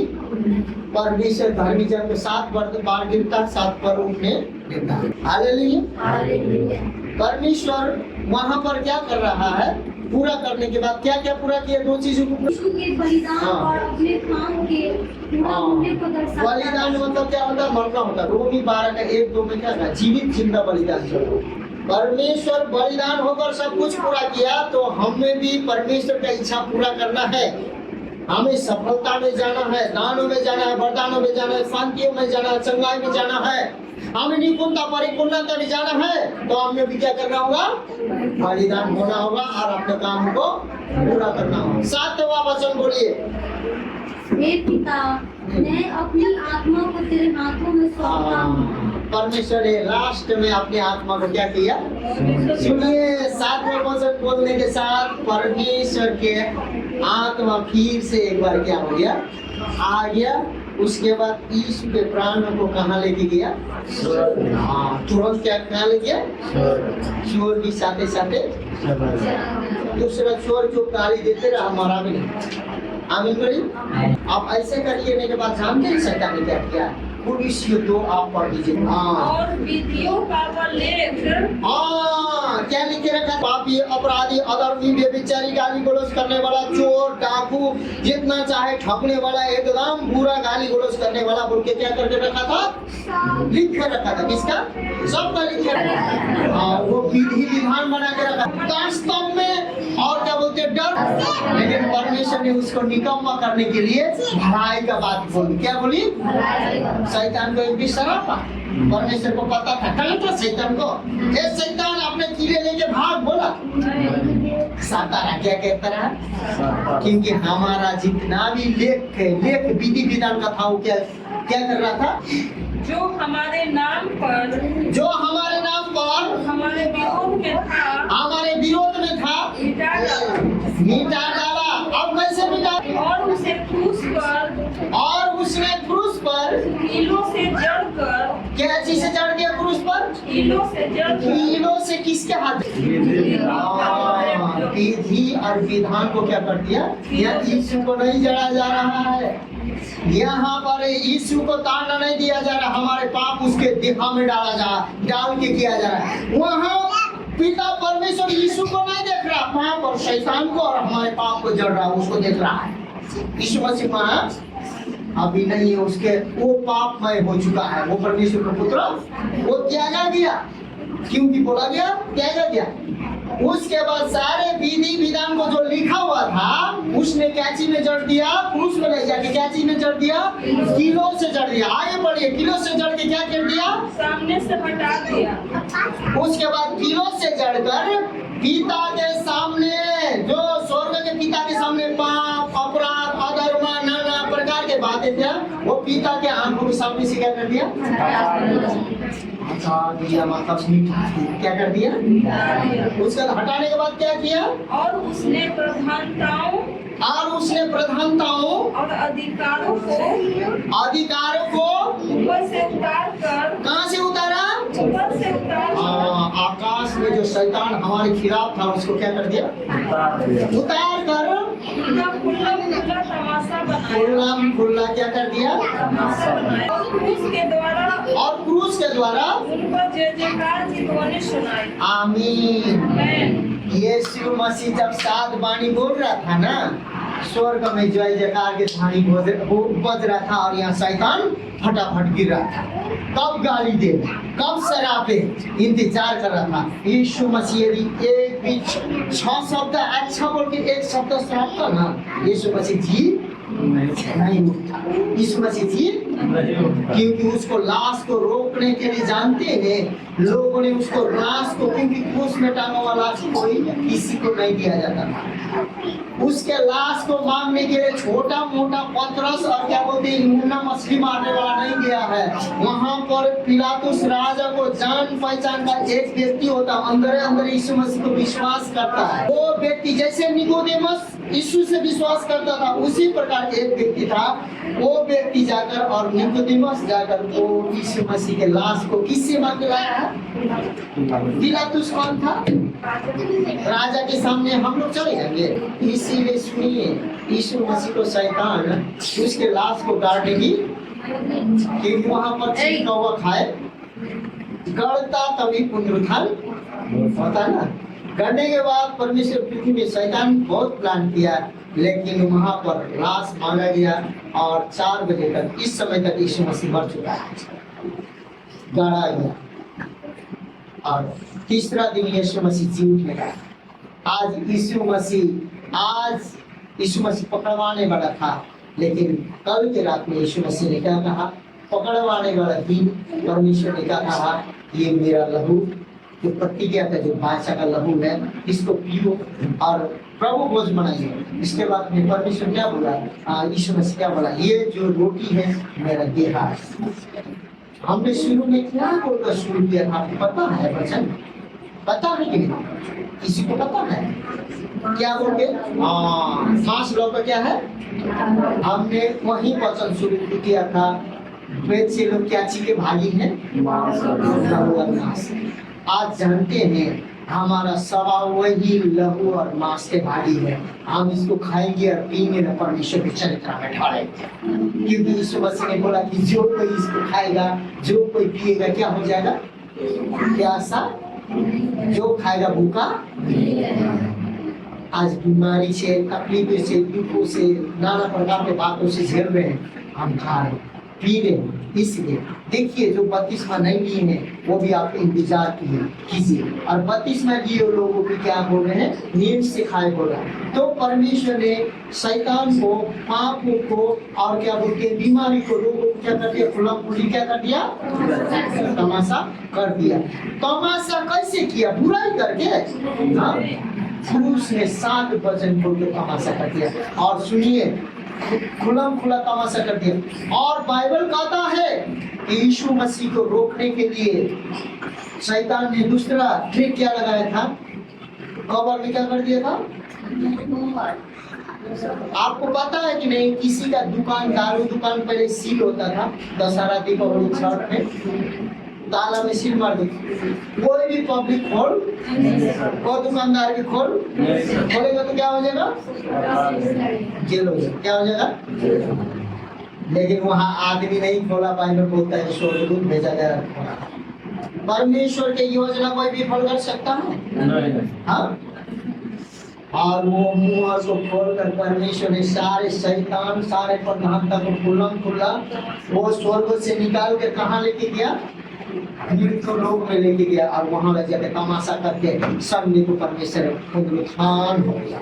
परमेश्वर धर्मी जन को 7 बार गिरता, 7 बार उठने देता है। हालेलुया। परमेश्वर वहाँ पर क्या कर रहा है? पूरा करने के बाद क्या क्या पूरा किया? 2 चीजों को। के बलिदान और अपने काम के पूरा होने को दर्शाता है। बलिदान मतलब क्या होता है? मरना होता है। रोमी 12 का 1-2 में क्या था? जीवित जिंदा बलिदान। परमेश्वर बलिदान होकर सब कुछ पूरा किया, तो हमें भी परमेश्वर का इच्छा पूरा करना है। हमें सफलता में जाना है, दानों में जाना है, वरदानों में जाना है, शांतियों में जाना है, चंगाई में जाना है, हमें निपुणता परिपूर्णता में जाना है, तो हमें भी क्या करना होगा? बलिदान होना होगा और अपने काम को पूरा करना होगा। 7वां वचन बोलिए। हे पिता, मैं अपनी आत्मा को तेरे हाथों में सौंपता हूँ। परमेश्वर ने लास्ट में अपनी आत्मा को क्या किया? सुनिए, 7वां वचन बोलने के साथ परमेश्वर के आत्मा फिर से एक बार क्या हो गया? आ गया। उसके बाद यीशु के प्राणों को कहाँ लेके गया? हाँ, तुरंत क्या कहाँ ले गया? चोर की साथे साथे दूसरा चोर जो गाली देते रहा, हमारा भी नहीं। आमीन बोली। आप ऐसे करिए के बाद जानते हैं शैतान ने क्या किया? पुलिस युद्ध आप पढ़ लीजिए। और विधियों का वह लेख क्या लिखे रखा? पापी, अपराधी, अधर्मी, व्यभिचारी, गाली गलौज करने वाला, चोर, डाकू, जितना चाहे ठगने वाला, एकदम बुरा गाली गलौज करने वाला बोल के क्या करके रखा था? लिखे रखा था। किसका? सबका लिखे रखा था। हाँ, वो विधि विधान बना के रखा वास्तव में। और क्या बोलते हैं? डर। लेकिन परमेश्वर ने उसको निकम्मा करने के लिए भलाई का बात बोली। क्या बोली? शैतान को एक भी सरापा। परमेश्वर को पता था, कहा था शैतान को, ए शैतान अपने कीड़े लेके भाग, बोला सातारा क्या कहता रहा? क्योंकि हमारा जितना भी लेख विधि विधान का था, वो क्या कर रहा था? जो हमारे नाम पर हमारे विरोध में था मिटा डाला। अब कैसे मिटा? और उसने क्रूस पर कीलों से जड़कर, क्या चीज से जड़ गया क्रूस पर? कीलों से किसके हाथ? विधि और विधान को क्या कर दिया? यह यीशु को नहीं जड़ा जा रहा है, यहाँ पर यीशु को ताड़ना नहीं दिया जा रहा, हमारे पाप उसके दिखा में डाल के किया जा रहा है। वहाँ पिता परमेश्वर यीशु को नहीं देख रहा, पाप और शैतान को और हमारे पाप को जड़ रहा है, उसको देख रहा है। यीशु मसीह वहाँ अभी नहीं है, उसके वो पापमय हो चुका है। वो परमेश्वर का पुत्र, वो त्यागा गया, क्योंकि बोला गया त्यागा गया। उसके बाद सारे विधि विधान को जो लिखा हुआ था, उसने क्या चीज में जड़ दिया? क्रूस में ले जाके क्या चीज में जड़ दिया? कीलों से जड़ दिया। आगे बढ़िए, कीलों से जड़ के क्या कर दिया? सामने से हटा दिया। उसके बाद कीलों से जड़कर पिता के सामने, जो स्वर्ग के पिता के सामने पाप, अपराध, अधर्म, नाना प्रकार के बातें थे, वो पिता के आंखों के सामने से क्या कर दिया? हटा दिया। मतलब क्या कर दिया? उसके हटाने के बाद क्या किया? और उसने प्रधानताओं और अधिकारों को ऊपर से उतार कर, कहाँ से उतारा? ऊपर से उतार कर, आकाश में जो शैतान हमारे खिलाफ था, उसको क्या कर दिया? उतार कर उनका खुला तमाशा बनाया। खुला क्या कर दिया? तमाशा बनाया। और क्रूस के द्वारा उनको जय जयकार की ध्वनि सुनाई। आमीन। यीशु मसीह जब सात वाणी बोल रहा था ना, स्वर्ग में जय जयकार के ध्वनि बज रहा था, और यहाँ शैतान फटाफट गिर रहा था। कब गाली दे, कब शराबे, इंतजार कर रहा था। यीशु मसीह यदि एक भी 6 शब्द अच्छा बोल के एक शब्द श्रापता ना, यीशु मसीह जी नहीं उठता। यीशु मसीह जी, क्योंकि उसको लाश को रोकने के लिए जानते हैं लोगों ने उसको लाश को, क्योंकि क्रूस में टांगा हुआ लाश कोई किसी को नहीं दिया जाता था। उसके लाश को मांगने के लिए छोटा मोटा पतरस और क्या बोलते हैं मुन्ना मछली मारने वाला नहीं गया है। वहाँ पर पिलातुस राजा को जान पहचान का एक व्यक्ति होता, अंदर यीशु मसीह को विश्वास करता है। वो व्यक्ति जैसे निकोदेमस यीशु से विश्वास करता था, उसी प्रकार एक व्यक्ति था। वो व्यक्ति जाकर और निकोदेमस जाकर वो यीशु मसीह के लाश को किससे मांग लाया है? पिलातुस कौन था? राजा के सामने हम लोग चले जाएंगे। इसीलिए सुनिए, यीशु मसीह को शैतान उसके लाश को गाड़ेगी, क्योंकि वहां पर कौवा खाए, गड़ता तभी पुनरुत्थान होता है ना। गढ़ने के बाद परमेश्वर पृथ्वी में शैतान बहुत प्लान किया, लेकिन वहां पर लाश मांगा गया और 4 बजे तक, इस समय तक यीशु मसीह मर चुका है, गाड़ा गया। और तीसरा दिन यीशु मसीह जी उठ गया। आज यीशु मसीह पकड़वाने वाला था, लेकिन कल के रात में यीशु मसीह ने क्या कहा? पकड़वाने वाला दिन परमेश्वर ने क्या कहा? ये मेरा लहू, जो प्रतिज्ञा का जो भाषा का लहू है, इसको पियो और प्रभु भोज बनाइए। इसके बाद में परमेश्वर क्या बोला? यीशु मसीह क्या बोला? ये जो रोटी है मेरा देह है। हमने शुरू में क्या बोलकर शुरू किया था, आपको पता है वचन? पता है कि नहीं? किसी को पता है क्या बोल के? मांस लौका क्या है? हमने वही वचन शुरू किया था, वेद से लोग क्या चीज के भागी हैं? लहू और मांस। आज जानते हैं हमारा स्वभाव वही लहू और मांस के भागी है। हम इसको खाएंगे और पीएंगे न परमेश्वर के चरित्र में ढालेंगे, क्योंकि यीशु मसीह ने बोला कि जो कोई इसको खाएगा, जो कोई पिएगा, क्या हो जाएगा? प्यासा, जो खाएगा भूखा। आज बीमारी से, तकलीफों से, दुखों से, नाना प्रकार के बातों से झेल रहे हैं, हम खा रहे, पी रहे। इसलिए देखिए, जो बपतिस्मा नहीं लिए हैं वो भी आप इंतजार कीजिए, और बपतिस्मा लिए लोगों को क्या बोल रहे हैं? नियम से खाए बोल रहे हैं। तो परमेश्वर ने शैतान को, पापों को, और क्या बोलते हैं, बीमारी को, रोगों को क्या कर दिया? खुला खुली क्या कर दिया? तमाशा कर दिया। तमाशा कैसे किया? बुराई करके। हाँ, क्रूस ने 7 वचन बोल के तमाशा कर दिया। और सुनिए, खुला तमाशा कर दिया। और बाइबल कहता है कि यीशु मसीह को रोकने के लिए शैतान ने दूसरा ट्रिक क्या लगाया था? कब्र में क्या कर दिया था? आपको पता है कि नहीं, किसी का दुकान, दारू दुकान पहले सील होता था, दशहरा दीपावली छठ में ताला में सील मार दी। कोई भी पब्लिक खोल, कोई दुकानदार भी खोलेगा तो क्या हो जाएगा? जेल हो जाएगा। क्या हो जाएगा? लेकिन वहाँ आदमी नहीं खोला, बाइबल बोलता है स्वर्गदूत भेजा गया। परमेश्वर के योजना कोई भी फल कर सकता है? हाँ। और वो मुंह को खोलकर परमेश्वर ने सारे शैतान, सारे प्रधानता को खुला वो स्वर्ग से निकाल के कहाँ लेके गया? मृत लोग में लेके गया, और वहां जाके तमाशा करके सब को परमेश्वर पुनरुत्थान हो गया।